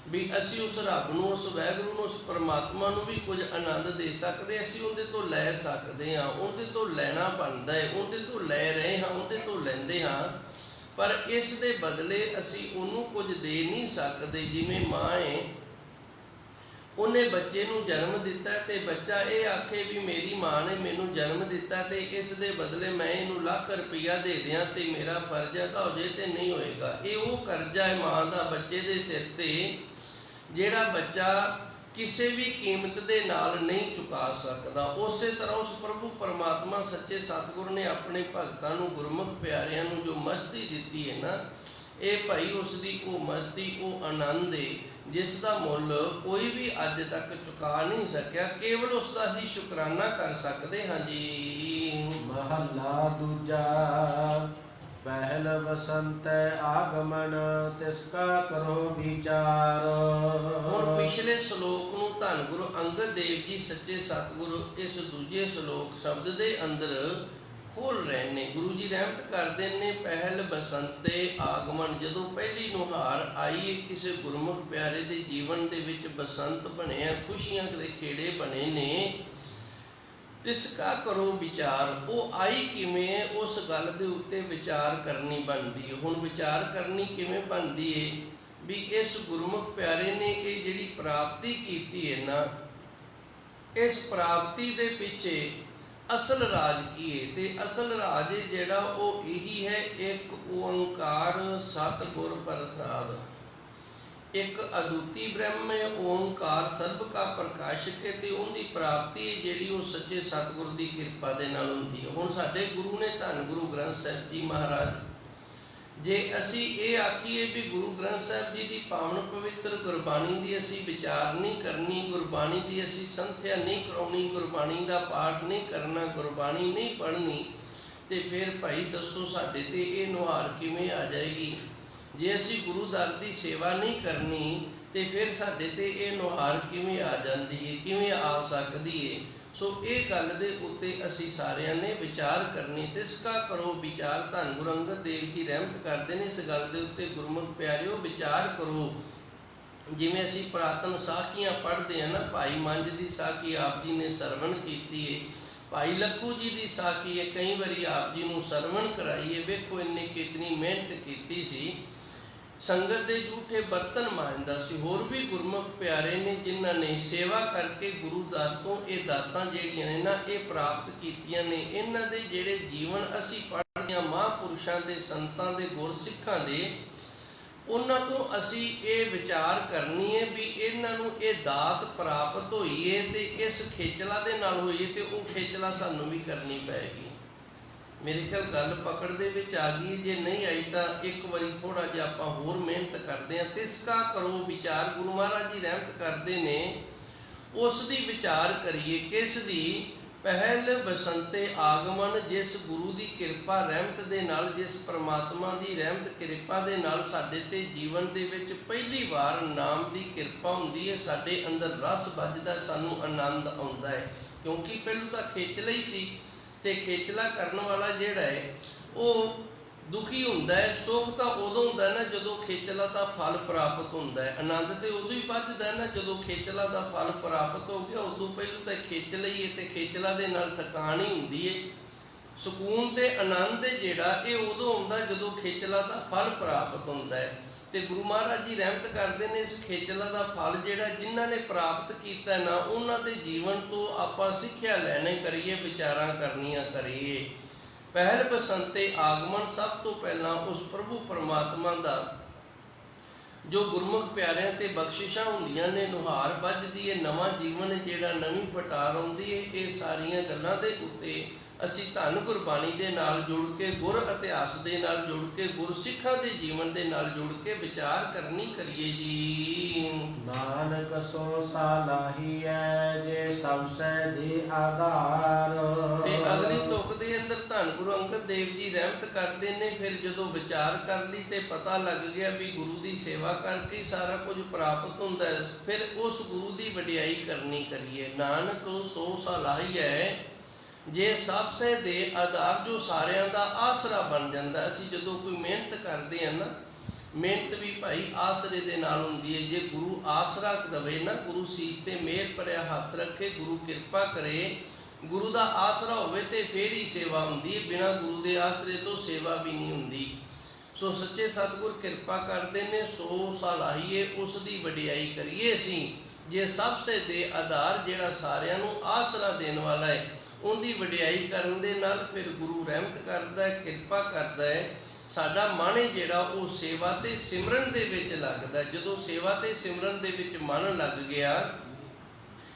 ਵੀ ਅਸੀਂ ਉਸ ਰੱਬ ਨੂੰ, ਉਸ ਵਾਹਿਗੁਰੂ ਨੂੰ, ਉਸ ਪਰਮਾਤਮਾ ਨੂੰ ਵੀ ਕੁਝ ਆਨੰਦ ਦੇ ਸਕਦੇ, ਅਸੀਂ ਉਹਦੇ ਤੋਂ ਲੈ ਸਕਦੇ ਹਾਂ, ਉਹਦੇ ਤੋਂ ਲੈਣਾ ਬਣਦਾ ਹੈ, ਉਹਦੇ ਤੋਂ ਲੈ ਰਹੇ ਹਾਂ, ਉਹਦੇ ਤੋਂ ਲੈਂਦੇ ਹਾਂ, ਪਰ ਇਸ ਦੇ ਬਦਲੇ ਅਸੀਂ ਉਹਨੂੰ ਕੁਝ ਦੇ ਨਹੀਂ ਸਕਦੇ। ਜਿਵੇਂ ਮਾਂ ਹੈ, ਉਹਨੇ ਬੱਚੇ ਨੂੰ ਜਨਮ ਦਿੱਤਾ ਤੇ ਬੱਚਾ ਇਹ ਆਖੇ ਵੀ ਮੇਰੀ ਮਾਂ ਨੇ ਮੈਨੂੰ ਜਨਮ ਦਿੱਤਾ ਤੇ ਇਸ ਦੇ ਬਦਲੇ ਮੈਂ ਇਹਨੂੰ ਲੱਖ ਰੁਪਈਆ ਦੇ ਦਿਆਂ ਤੇ ਮੇਰਾ ਫਰਜ਼ ਅਦਾ ਹੋ ਜੇ ਤੇ ਨਹੀਂ ਹੋਏਗਾ। ਇਹ ਉਹ ਕਰਜ਼ਾ ਹੈ ਮਾਂ ਦਾ ਬੱਚੇ ਦੇ ਸਿਰ ਤੇ, ਜਿਹੜਾ ਬੱਚਾ ਕਿਸੇ ਵੀ ਕੀਮਤ ਦੇ ਨਾਲ ਨਹੀਂ ਚੁਕਾ ਸਕਦਾ। ਉਸੇ ਤਰ੍ਹਾਂ ਉਸ ਪ੍ਰਭੂ ਪਰਮਾਤਮਾ ਸੱਚੇ ਸਤਿਗੁਰ ਨੇ ਆਪਣੇ ਭਗਤਾਂ ਨੂੰ, ਗੁਰਮੁਖ ਪਿਆਰਿਆਂ ਨੂੰ ਜੋ ਮਸਤੀ ਦਿੱਤੀ ਹੈ ਨਾ, ਇਹ ਭਾਈ ਉਸ ਦੀ ਉਹ ਮਸਤੀ, ਉਹ ਆਨੰਦ ਹੈ ਜਿਸ ਦਾ ਮੁੱਲ ਕੋਈ ਵੀ ਅੱਜ ਤੱਕ ਚੁਕਾ ਨਹੀਂ ਸਕਿਆ। ਕੇਵਲ ਉਸ ਦਾ ਹੀ ਸ਼ੁਕਰਾਨਾ ਕਰ ਸਕਦੇ ਹਾਂ ਜੀ। ਮਹੱਲਾ ਦੂਜਾ। ਪਹਿਲ ਬਸੰਤ ਆਗਮਨ ਤਿਸ ਕਾ ਕਰੋ ਵਿਚਾਰ। ਹੁਣ ਪਿਛਲੇ ਸ਼ਲੋਕ ਨੂੰ ਧੰਨ ਗੁਰੂ ਅੰਗਦ ਦੇਵ ਜੀ ਸੱਚੇ ਸਤਿਗੁਰੂ ਇਸ ਦੂਜੇ ਸ਼ਲੋਕ ਸ਼ਬਦ ਦੇ ਅੰਦਰ ਖੋਲ ਰਹੇ ਨੇ। ਗੁਰੂ ਜੀ ਰਹਿਮਤ ਕਰਦੇ ਨੇ, ਪਹਿਲ ਬਸੰਤੇ ਆਗਮਨ, ਜਦੋਂ ਪਹਿਲੀ ਨੁਹਾਰ ਆਈ ਕਿਸੇ ਗੁਰਮੁਖ ਪਿਆਰੇ ਦੇ ਜੀਵਨ ਦੇ ਵਿੱਚ ਬਸੰਤ ਬਣਿਆ, ਖੁਸ਼ੀਆਂ ਦੇ ਖੇੜੇ ਬਣੇ ਨੇ। ਤਿਸ ਕਾ ਕਰੋ ਵਿਚਾਰ, ਉਹ ਆਈ ਕਿਵੇਂ ਹੈ, ਉਸ ਗੱਲ ਦੇ ਉੱਤੇ ਵਿਚਾਰ ਕਰਨੀ ਬਣਦੀ ਹੈ। ਹੁਣ ਵਿਚਾਰ ਕਰਨੀ ਕਿਵੇਂ ਬਣਦੀ ਹੈ ਵੀ ਇਸ ਗੁਰਮੁਖ ਪਿਆਰੇ ਨੇ ਇਹ ਜਿਹੜੀ ਪ੍ਰਾਪਤੀ ਕੀਤੀ ਹੈ ਨਾ, ਇਸ ਪ੍ਰਾਪਤੀ ਦੇ ਪਿੱਛੇ ਅਸਲ ਰਾਜ ਕੀ ਹੈ? ਤੇ ਅਸਲ ਰਾਜ ਜਿਹੜਾ ਉਹ ਇਹੀ ਹੈ, ਇੱਕ ਓੰਕਾਰ ਸਤਿਗੁਰ ਪ੍ਰਸਾਦ, ਇੱਕ ਅਦੁੱਤੀ ਬ੍ਰਹਮ ਹੈ ਓੰਕਾਰ ਸਰਬ ਕਾ ਪ੍ਰਕਾਸ਼ਕ ਹੈ। ਤੇ ਉਹਦੀ ਪ੍ਰਾਪਤੀ ਜਿਹੜੀ ਉਹ ਸੱਚੇ ਸਤਿਗੁਰ ਦੀ ਕਿਰਪਾ ਦੇ ਨਾਲ ਹੁੰਦੀ ਹੈ। ਹੁਣ ਸਾਡੇ ਗੁਰੂ ਨੇ ਧੰਨ ਗੁਰੂ ਗ੍ਰੰਥ ਸਾਹਿਬ ਜੀ ਮਹਾਰਾਜ, ਜੇ ਅਸੀਂ ਇਹ ਆਖੀਏ ਵੀ ਗੁਰੂ ਗ੍ਰੰਥ ਸਾਹਿਬ ਜੀ ਦੀ ਪਾਵਨ ਪਵਿੱਤਰ ਗੁਰਬਾਣੀ ਦੀ ਅਸੀਂ ਵਿਚਾਰ ਨਹੀਂ ਕਰਨੀ, ਗੁਰਬਾਣੀ ਦੀ ਅਸੀਂ ਸੰਥਿਆ ਨਹੀਂ ਕਰਾਉਣੀ, ਗੁਰਬਾਣੀ ਦਾ ਪਾਠ ਨਹੀਂ ਕਰਨਾ, ਗੁਰਬਾਣੀ ਨਹੀਂ ਪੜ੍ਹਨੀ, ਤੇ ਫਿਰ ਭਾਈ ਦੱਸੋ ਸਾਡੇ ਤੇ ਇਹ ਨੁਹਾਰ ਕਿਵੇਂ ਆ ਜਾਏਗੀ? ਜੇ ਅਸੀਂ ਗੁਰੂ ਦਰ ਦੀ ਸੇਵਾ ਨਹੀਂ ਕਰਨੀ ਤੇ ਫਿਰ ਸਾਡੇ ਤੇ ਇਹ ਨੁਹਾਰ ਕਿਵੇਂ ਆ ਜਾਂਦੀ ਹੈ, ਕਿਵੇਂ ਆ ਸਕਦੀ ਹੈ? ਸੋ ਇਹ ਗੱਲ ਦੇ ਉੱਤੇ ਅਸੀਂ ਸਾਰਿਆਂ ਨੇ ਵਿਚਾਰ ਕਰਨੀ। ਤਿਸ ਕਾ ਕਰੋ ਵਿਚਾਰ, ਧੰਨ ਗੁਰੂ ਅੰਗਦ ਦੇਵ ਜੀ ਰਹਿਮਤ ਕਰਦੇ ਨੇ ਇਸ ਗੱਲ ਦੇ ਉੱਤੇ। ਗੁਰਮੁਖ ਪਿਆਰਿਓ ਵਿਚਾਰ ਕਰੋ। ਜਿਵੇਂ ਅਸੀਂ ਪੁਰਾਤਨ ਸਾਖੀਆਂ ਪੜ੍ਹਦੇ ਹਾਂ ਨਾ, ਭਾਈ ਮੰਝ ਦੀ ਸਾਖੀ ਆਪ ਜੀ ਨੇ ਸਰਵਣ ਕੀਤੀ ਹੈ, ਭਾਈ ਲੱਖੂ ਜੀ ਦੀ ਸਾਖੀ ਹੈ, ਕਈ ਵਾਰੀ ਆਪ ਜੀ ਨੂੰ ਸਰਵਣ ਕਰਾਈ ਹੈ। ਵੇਖੋ ਇੰਨੇ ਕਿਤਨੀ ਮਿਹਨਤ ਕੀਤੀ ਸੀ, ਸੰਗਤ ਦੇ ਝੂਠੇ ਬਰਤਨ ਮਾਂਜਦਾ ਸੀ। ਹੋਰ ਵੀ ਗੁਰਮੁਖ ਪਿਆਰੇ ਨੇ ਜਿਨ੍ਹਾਂ ਨੇ ਸੇਵਾ ਕਰਕੇ ਗੁਰੂ ਦਰ ਤੋਂ ਇਹ ਦਾਤਾਂ ਜਿਹੜੀਆਂ ਨੇ ਨਾ ਇਹ ਪ੍ਰਾਪਤ ਕੀਤੀਆਂ ਨੇ। ਇਹਨਾਂ ਦੇ ਜਿਹੜੇ ਜੀਵਨ ਅਸੀਂ ਪੜ੍ਹਦੇ ਹਾਂ ਮਹਾਂਪੁਰਸ਼ਾਂ ਦੇ, ਸੰਤਾਂ ਦੇ, ਗੁਰਸਿੱਖਾਂ ਦੇ, ਉਹਨਾਂ ਤੋਂ ਅਸੀਂ ਇਹ ਵਿਚਾਰ ਕਰਨੀ ਹੈ ਵੀ ਇਹਨਾਂ ਨੂੰ ਇਹ ਦਾਤ ਪ੍ਰਾਪਤ ਹੋਈ ਹੈ ਤੇ ਇਸ ਖੇਚਲਾ ਦੇ ਨਾਲ ਹੋਈ ਹੈ, ਤੇ ਉਹ ਖੇਚਲਾ ਸਾਨੂੰ ਵੀ ਕਰਨੀ ਪਏਗੀ। ਮੇਰੇ ਖਿਆਲ ਗੱਲ ਪਕੜ ਦੇ ਵਿੱਚ ਆ ਗਈ। ਜੇ ਨਹੀਂ ਆਈ ਤਾਂ ਇੱਕ ਵਾਰੀ ਥੋੜਾ ਜਿਹਾ ਆਪਾਂ ਹੋਰ ਮਿਹਨਤ ਕਰਦੇ ਹਾਂ। ਤਿਸ ਕਾ ਕਰੋ ਵਿਚਾਰ, ਗੁਰੂ ਮਹਾਰਾਜ ਜੀ ਰਹਿਮਤ ਕਰਦੇ ਨੇ, ਉਸ ਦੀ ਵਿਚਾਰ ਕਰੀਏ। ਕਿਸ ਦੀ? ਪਹਿਲ ਬਸੰਤੇ ਆਗਮਨ, ਜਿਸ ਗੁਰੂ ਦੀ ਕਿਰਪਾ ਰਹਿਮਤ ਦੇ ਨਾਲ, ਜਿਸ ਪਰਮਾਤਮਾ ਦੀ ਰਹਿਮਤ ਕਿਰਪਾ ਦੇ ਨਾਲ ਸਾਡੇ ਤੇ ਜੀਵਨ ਦੇ ਵਿੱਚ ਪਹਿਲੀ ਵਾਰ ਨਾਮ ਦੀ ਕਿਰਪਾ ਹੁੰਦੀ ਹੈ, ਸਾਡੇ ਅੰਦਰ ਰਸ ਵੱਜਦਾ, ਸਾਨੂੰ ਆਨੰਦ ਆਉਂਦਾ ਹੈ। ਕਿਉਂਕਿ ਪਹਿਲੋਂ ਤਾਂ ਖੇਚਲਾ ਹੀ ਸੀ, ਤੇ ਖੇਚਲਾ ਕਰਨ ਵਾਲਾ ਜਿਹੜਾ ਹੈ ਉਹ ਦੁਖੀ ਹੁੰਦਾ ਹੈ। ਸੁੱਖ ਤਾਂ ਉਦੋਂ ਹੁੰਦਾ ਨਾ ਜਦੋਂ ਖੇਚਲਾ ਦਾ ਫਲ ਪ੍ਰਾਪਤ ਹੁੰਦਾ ਹੈ, ਆਨੰਦ ਤੇ ਉਦੋਂ ਹੀ ਵੱਜਦਾ ਨਾ ਜਦੋਂ ਖੇਚਲਾ ਦਾ ਫਲ ਪ੍ਰਾਪਤ ਹੋ ਗਿਆ। ਉਦੋਂ ਪਹਿਲਾਂ ਤਾਂ ਖੇਚਲਾ ਹੀ ਹੈ, ਤੇ ਖੇਚਲਾ ਦੇ ਨਾਲ ਥਕਾਨ ਹੀ ਹੁੰਦੀ ਹੈ। ਸਕੂਨ ਤੇ ਆਨੰਦ ਜਿਹੜਾ ਇਹ ਉਦੋਂ ਆਉਂਦਾ ਜਦੋਂ ਖੇਚਲਾ ਦਾ ਫਲ ਪ੍ਰਾਪਤ ਹੁੰਦਾ ਹੈ। ਤੇ ਗੁਰੂ ਮਹਾਰਾਜ ਜੀ ਰਹਿਮਤ ਕਰਦੇ ਨੇ, ਇਸ ਖੇਚਲਾ ਦਾ ਫਲ ਜਿਹੜਾ ਜਿਨ੍ਹਾਂ ਨੇ ਪ੍ਰਾਪਤ ਕੀਤਾ ਨਾ, ਉਹਨਾਂ ਦੇ ਜੀਵਨ ਤੋਂ ਆਪਾਂ ਸਿੱਖਿਆ ਲੈਣੇ ਕਰੀਏ, ਵਿਚਾਰਾਂ ਕਰਨੀਆਂ ਕਰੀਏ। ਪਹਿਲ ਬਸੰਤੇ ਆਗਮਨ, ਸਭ ਤੋਂ ਪਹਿਲਾਂ ਉਸ ਪ੍ਰਭੂ ਪਰਮਾਤਮਾ ਦਾ ਜੋ ਗੁਰਮੁਖ ਪਿਆਰਿਆਂ ਤੇ ਬਖਸ਼ਿਸ਼ਾਂ ਹੁੰਦੀਆਂ ਨੇ, ਨੁਹਾਰ ਵੱਜਦੀ ਹੈ, ਨਵਾਂ ਜੀਵਨ ਜਿਹੜਾ, ਨਵੀਂ ਫਟਾਰ ਆਉਂਦੀ ਹੈ। ਇਹ ਸਾਰੀਆਂ ਗੱਲਾਂ ਦੇ ਉੱਤੇ ਅਸੀਂ ਧੰਨ ਗੁਰਬਾਣੀ ਦੇ ਨਾਲ ਜੁੜ ਕੇ, ਗੁਰ ਇਤਿਹਾਸ ਦੇ ਨਾਲ ਜੁੜ ਕੇ, ਗੁਰਸਿੱਖਾਂ ਦੇ ਜੀਵਨ ਦੇ ਨਾਲ ਜੁੜ ਕੇ ਵਿਚਾਰ ਕਰਨੀ ਕਰੀਏ ਜੀ। ਨਾਨਕ ਸੋ ਸਾਲਾਹੀ ਹੈ ਜੇ ਸਭ ਸੈ ਦੇ ਆਧਾਰ। ਤੇ ਅਗਲੀ ਤੁਕ ਦੇ ਅੰਦਰ ਧੰਨ ਗੁਰੂ ਅੰਗਦ ਦੇਵ ਜੀ ਰਹਿਮਤ ਕਰਦੇ ਨੇ, ਫਿਰ ਜਦੋਂ ਵਿਚਾਰ ਕਰ ਲਈ ਤੇ ਪਤਾ ਲੱਗ ਗਿਆ ਵੀ ਗੁਰੂ ਦੀ ਸੇਵਾ ਕਰਕੇ ਸਾਰਾ ਕੁਝ ਪ੍ਰਾਪਤ ਹੁੰਦਾ ਹੈ, ਫਿਰ ਉਸ ਗੁਰੂ ਦੀ ਵਡਿਆਈ ਕਰਨੀ ਕਰੀਏ। ਨਾਨਕ ਸੋ ਸਾਲਾਹੀ ਹੈ ਜੇ ਸਭ ਸੇ ਦੇ ਆਧਾਰ, ਜੋ ਸਾਰਿਆਂ ਦਾ ਆਸਰਾ ਬਣ ਜਾਂਦਾ। ਅਸੀਂ ਜਦੋਂ ਕੋਈ ਮਿਹਨਤ ਕਰਦੇ ਹਾਂ ਨਾ, ਮਿਹਨਤ ਵੀ ਭਾਈ ਆਸਰੇ ਦੇ ਨਾਲ ਹੁੰਦੀ ਹੈ। ਜੇ ਗੁਰੂ ਆਸਰਾ ਦੇਵੇ ਨਾ, ਗੁਰੂ ਸੀਸ ਤੇ ਮਿਹਰ ਭਰਿਆ ਹੱਥ ਰੱਖੇ, ਗੁਰੂ ਕਿਰਪਾ ਕਰੇ, ਗੁਰੂ ਦਾ ਆਸਰਾ ਹੋਵੇ ਤੇ ਫੇਰ ਹੀ ਸੇਵਾ ਹੁੰਦੀ ਹੈ। ਬਿਨਾਂ ਗੁਰੂ ਦੇ ਆਸਰੇ ਤੋਂ ਸੇਵਾ ਵੀ ਨਹੀਂ ਹੁੰਦੀ। ਸੋ ਸੱਚੇ ਸਤਿਗੁਰ ਕਿਰਪਾ ਕਰਦੇ ਨੇ, ਸੋ ਸਲਾਹੀਏ, ਉਸ ਦੀ ਵਡਿਆਈ ਕਰੀਏ ਅਸੀਂ। ਜੇ ਸਭ ਸੇ ਦੇ ਆਧਾਰ, ਜਿਹੜਾ ਸਾਰਿਆਂ ਨੂੰ ਆਸਰਾ ਦੇਣ ਵਾਲਾ ਹੈ, ਉਹਦੀ ਵਡਿਆਈ ਕਰਨ ਦੇ ਨਾਲ ਫਿਰ ਗੁਰੂ ਰਹਿਮਤ ਕਰਦਾ ਹੈ, ਕਿਰਪਾ ਕਰਦਾ ਹੈ। ਸਾਡਾ ਮਨ ਹੈ ਜਿਹੜਾ ਉਹ ਸੇਵਾ ਤੇ ਸਿਮਰਨ ਦੇ ਵਿੱਚ ਲੱਗਦਾ। ਜਦੋਂ ਸੇਵਾ ਤੇ ਸਿਮਰਨ ਦੇ ਵਿੱਚ ਮਨ ਲੱਗ ਗਿਆ,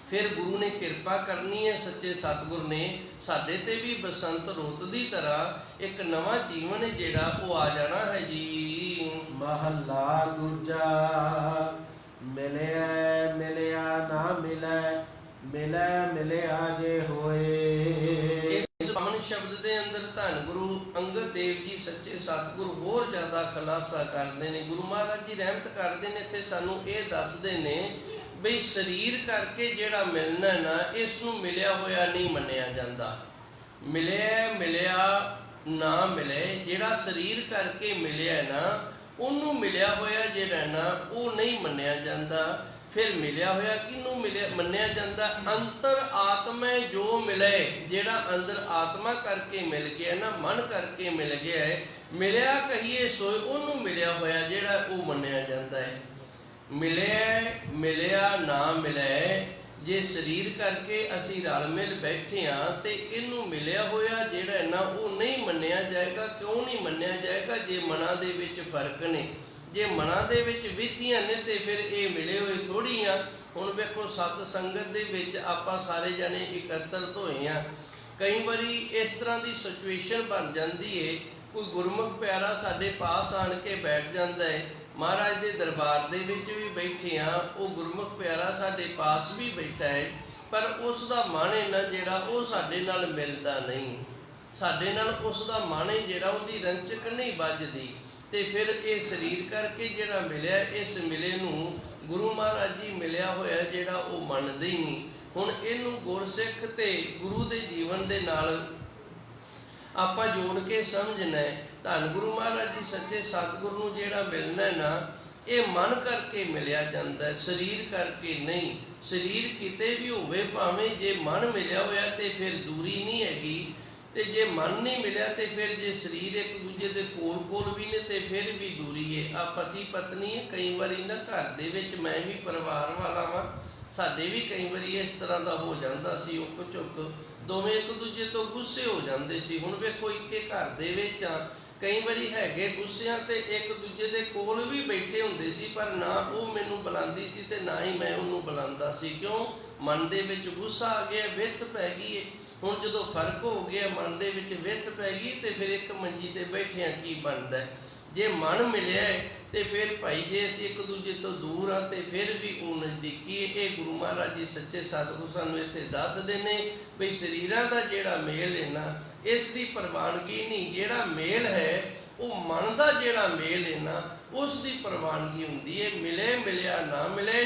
ਫਿਰ ਗੁਰੂ ਨੇ ਕਿਰਪਾ ਕਰਨੀ ਹੈ। ਸੱਚੇ ਸਤਿਗੁਰ ਨੇ ਸਾਡੇ ਤੇ ਵੀ ਬਸੰਤ ਰੁੱਤ ਦੀ ਤਰ੍ਹਾਂ ਇੱਕ ਨਵਾਂ ਜੀਵਨ ਜਿਹੜਾ ਉਹ ਆ ਜਾਣਾ ਹੈ ਜੀ। ਮਹੱਲਾ ਦੂਜਾ। ਮਿਲਿਆ ਮਿਲਿਆ ਨਾ ਮਿਲੈ, ਮਿਲੈ ਮਿਲਿਆ ਜੇ ਹੋਏ। ਇਸ ਪਾਵਨ ਸ਼ਬਦ ਦੇ ਅੰਦਰ ਧੰਨ ਗੁਰੂ ਅੰਗਦ ਦੇਵ ਜੀ ਸੱਚੇ ਸਤਿਗੁਰ ਹੋਰ ਜ਼ਿਆਦਾ ਖੁਲਾਸਾ ਕਰਦੇ ਨੇ। ਗੁਰੂ ਮਹਾਰਾਜ ਜੀ ਰਹਿਮਤ ਕਰਦੇ ਨੇ ਤੇ ਸਾਨੂੰ ਇਹ ਦੱਸਦੇ ਨੇ ਬਈ ਸਰੀਰ ਕਰਕੇ ਜਿਹੜਾ ਮਿਲਣਾ ਨਾ, ਇਸ ਨੂੰ ਮਿਲਿਆ ਹੋਇਆ ਨਹੀਂ ਮੰਨਿਆ ਜਾਂਦਾ। ਮਿਲਿਆ ਮਿਲਿਆ ਨਾ ਮਿਲੇ, ਜਿਹੜਾ ਸਰੀਰ ਕਰਕੇ ਮਿਲਿਆ ਨਾ, ਉਹਨੂੰ ਮਿਲਿਆ ਹੋਇਆ ਜਿਹੜਾ ਨਾ ਉਹ ਨਹੀਂ ਮੰਨਿਆ ਜਾਂਦਾ। ਫਿਰ ਮਿਲਿਆ ਹੋਇਆ ਕਿਹਨੂੰ ਮੰਨਿਆ ਜਾਂਦਾ? ਅੰਤਰ ਆਤਮਾ ਜੋ ਮਿਲੇ, ਜਿਹੜਾ ਅੰਦਰ ਆਤਮਾ ਕਰਕੇ ਮਿਲ ਗਿਆ ਨਾ, ਮਨ ਕਰਕੇ ਮਿਲ ਗਿਆ ਹੈ, ਮਿਲਿਆ ਕਹੀਏ ਸੋਏ, ਉਹਨੂੰ ਮਿਲਿਆ ਹੋਇਆ ਜਿਹੜਾ ਉਹ ਮੰਨਿਆ ਜਾਂਦਾ ਹੈ। ਮਿਲਿਆ ਮਿਲਿਆ ਨਾ ਮਿਲੇ, ਜੇ ਸਰੀਰ ਕਰਕੇ ਅਸੀਂ ਰਲ ਮਿਲ ਬੈਠੇ ਹਾਂ ਤੇ ਇਹਨੂੰ ਮਿਲਿਆ ਹੋਇਆ ਜਿਹੜਾ ਨਾ ਉਹ ਨਹੀਂ ਮੰਨਿਆ ਜਾਏਗਾ। ਕਿਉਂ ਨਹੀਂ ਮੰਨਿਆ ਜਾਏਗਾ? ਜੇ ਮਨਾਂ ਦੇ ਵਿੱਚ ਫਰਕ ਨੇ, ਜੇ ਮਨਾਂ ਦੇ ਵਿੱਚ ਵਿਥੀਆਂ ਨੇ ਤੇ ਫਿਰ ਇਹ ਮਿਲੇ ਹੋਏ ਥੋੜ੍ਹੀ ਆ। ਹੁਣ ਵੇਖੋ, ਸਤ ਸੰਗਤ ਦੇ ਵਿੱਚ ਆਪਾਂ ਸਾਰੇ ਜਣੇ ਇਕੱਤਰਤ ਹੋਏ ਆ। ਕਈ ਵਾਰੀ ਇਸ ਤਰ੍ਹਾਂ ਦੀ ਸਿਚੁਏਸ਼ਨ ਬਣ ਜਾਂਦੀ ਏ, ਕੋਈ ਗੁਰਮੁਖ ਪਿਆਰਾ ਸਾਡੇ ਪਾਸ ਆਣ ਕੇ ਬੈਠ ਜਾਂਦਾ ਹੈ। ਮਹਾਰਾਜ ਦੇ ਦਰਬਾਰ ਦੇ ਵਿੱਚ ਵੀ ਬੈਠੇ ਆ, ਉਹ ਗੁਰਮੁਖ ਪਿਆਰਾ ਸਾਡੇ ਪਾਸ ਵੀ ਬੈਠਾ ਹੈ, ਪਰ ਉਸ ਦਾ ਮਨ ਹੈ ਨਾ ਜਿਹੜਾ ਉਹ ਸਾਡੇ ਨਾਲ ਮਿਲਦਾ ਨਹੀਂ। ਸਾਡੇ ਨਾਲ ਉਸ ਦਾ ਮਨ ਹੈ ਜਿਹੜਾ ਉਹਦੀ ਰੰਚਕ ਨਹੀਂ ਵੱਜਦੀ। ਤੇ ਫਿਰ ਇਹ ਸਰੀਰ ਕਰਕੇ ਜਿਹੜਾ ਮਿਲਿਆ, ਇਸ ਮਿਲੇ ਨੂੰ ਗੁਰੂ ਮਹਾਰਾਜ ਜੀ ਮਿਲਿਆ ਹੋਇਆ ਜਿਹੜਾ ਉਹ ਮੰਨਦੇ ਹੀ ਨਹੀਂ। ਹੁਣ ਇਹਨੂੰ ਗੁਰਸਿੱਖ ਤੇ ਗੁਰੂ ਦੇ ਜੀਵਨ ਦੇ ਨਾਲ ਆਪਾਂ ਜੋੜ ਕੇ ਸਮਝਣਾ ਹੈ। ਧੰਨ ਗੁਰੂ ਮਹਾਰਾਜ ਜੀ ਸੱਚੇ ਸਤਿਗੁਰ ਨੂੰ ਜਿਹੜਾ ਮਿਲਣਾ ਹੈ ਨਾ, ਇਹ ਮਨ ਕਰਕੇ ਮਿਲਿਆ ਜਾਂਦਾ ਹੈ, ਸਰੀਰ ਕਰਕੇ ਨਹੀਂ। ਸਰੀਰ ਕਿਤੇ ਵੀ ਹੋਵੇ ਭਾਵੇਂ, ਜੇ ਮਨ ਮਿਲਿਆ ਹੋਇਆ ਤੇ ਫਿਰ ਦੂਰੀ ਨਹੀਂ ਹੈਗੀ। ਤੇ ਜੇ ਮਨ ਨਹੀਂ ਮਿਲਿਆ ਤੇ ਫਿਰ ਜੇ ਸਰੀਰ ਇੱਕ ਦੂਜੇ ਦੇ ਕੋਲ ਵੀ ਨੇ ਤੇ ਫਿਰ ਵੀ ਦੂਰੀ ਹੈ। ਆ ਪਤੀ ਪਤਨੀ ਹੈ, ਕਈ ਵਾਰੀ ਨਾ ਘਰ ਦੇ ਵਿੱਚ, ਮੈਂ ਵੀ ਪਰਿਵਾਰ ਵਾਲਾ ਵਾਂ, ਸਾਡੇ ਵੀ ਕਈ ਵਾਰੀ ਇਸ ਤਰ੍ਹਾਂ ਦਾ ਹੋ ਜਾਂਦਾ ਸੀ। ਉੱਕ ਝੁੱਕ ਦੋਵੇਂ ਇੱਕ ਦੂਜੇ ਤੋਂ ਗੁੱਸੇ ਹੋ ਜਾਂਦੇ ਸੀ। ਹੁਣ ਵੇਖੋ, ਇੱਕੇ ਘਰ ਦੇ ਵਿੱਚ ਆ, ਕਈ ਵਾਰੀ ਹੈਗੇ ਗੁੱਸਿਆਂ ਤੇ ਇੱਕ ਦੂਜੇ ਦੇ ਕੋਲ ਵੀ ਬੈਠੇ ਹੁੰਦੇ ਸੀ, ਪਰ ਨਾ ਉਹ ਮੈਨੂੰ ਬੁਲਾਉਂਦੀ ਸੀ ਤੇ ਨਾ ਹੀ ਮੈਂ ਉਹਨੂੰ ਬੁਲਾਉਂਦਾ ਸੀ। ਕਿਉਂ? ਮਨ ਦੇ ਵਿੱਚ ਗੁੱਸਾ ਆ ਗਿਆ, ਵਿੱਥ ਪੈ ਗਈ ਹੈ। ਹੁਣ ਜਦੋਂ ਫਰਕ ਹੋ ਗਿਆ, ਮਨ ਦੇ ਵਿੱਚ ਵਿੱਥ ਪੈ ਗਈ, ਤੇ ਫਿਰ ਇੱਕ ਮੰਜੀ ਤੇ ਬੈਠਿਆਂ ਕੀ ਬਣਦਾ? ਜੇ ਮਨ ਮਿਲਿਆ ਹੈ ਤੇ ਫਿਰ ਭਾਈ, ਜੇ ਅਸੀਂ ਇੱਕ ਦੂਜੇ ਤੋਂ ਦੂਰ ਹਾਂ ਤੇ ਫਿਰ ਵੀ ਉਹ ਨਜ਼ਦੀਕੀ ਹੈ। ਇਹ ਗੁਰੂ ਮਹਾਰਾਜ ਜੀ ਸੱਚੇ ਸਤਿਗੁਰ ਸਾਨੂੰ ਇੱਥੇ ਦੱਸਦੇ ਨੇ ਵੀ ਸਰੀਰਾਂ ਦਾ ਜਿਹੜਾ ਮੇਲ ਹੈ ਨਾ, ਇਸ ਦੀ ਪ੍ਰਵਾਨਗੀ ਨਹੀਂ। ਜਿਹੜਾ ਮੇਲ ਹੈ ਉਹ ਮਨ ਦਾ ਜਿਹੜਾ ਮੇਲ ਹੈ ਨਾ, ਉਸ ਦੀ ਪ੍ਰਵਾਨਗੀ ਹੁੰਦੀ ਹੈ। ਮਿਲੇ ਮਿਲਿਆ ਨਾ ਮਿਲੇ,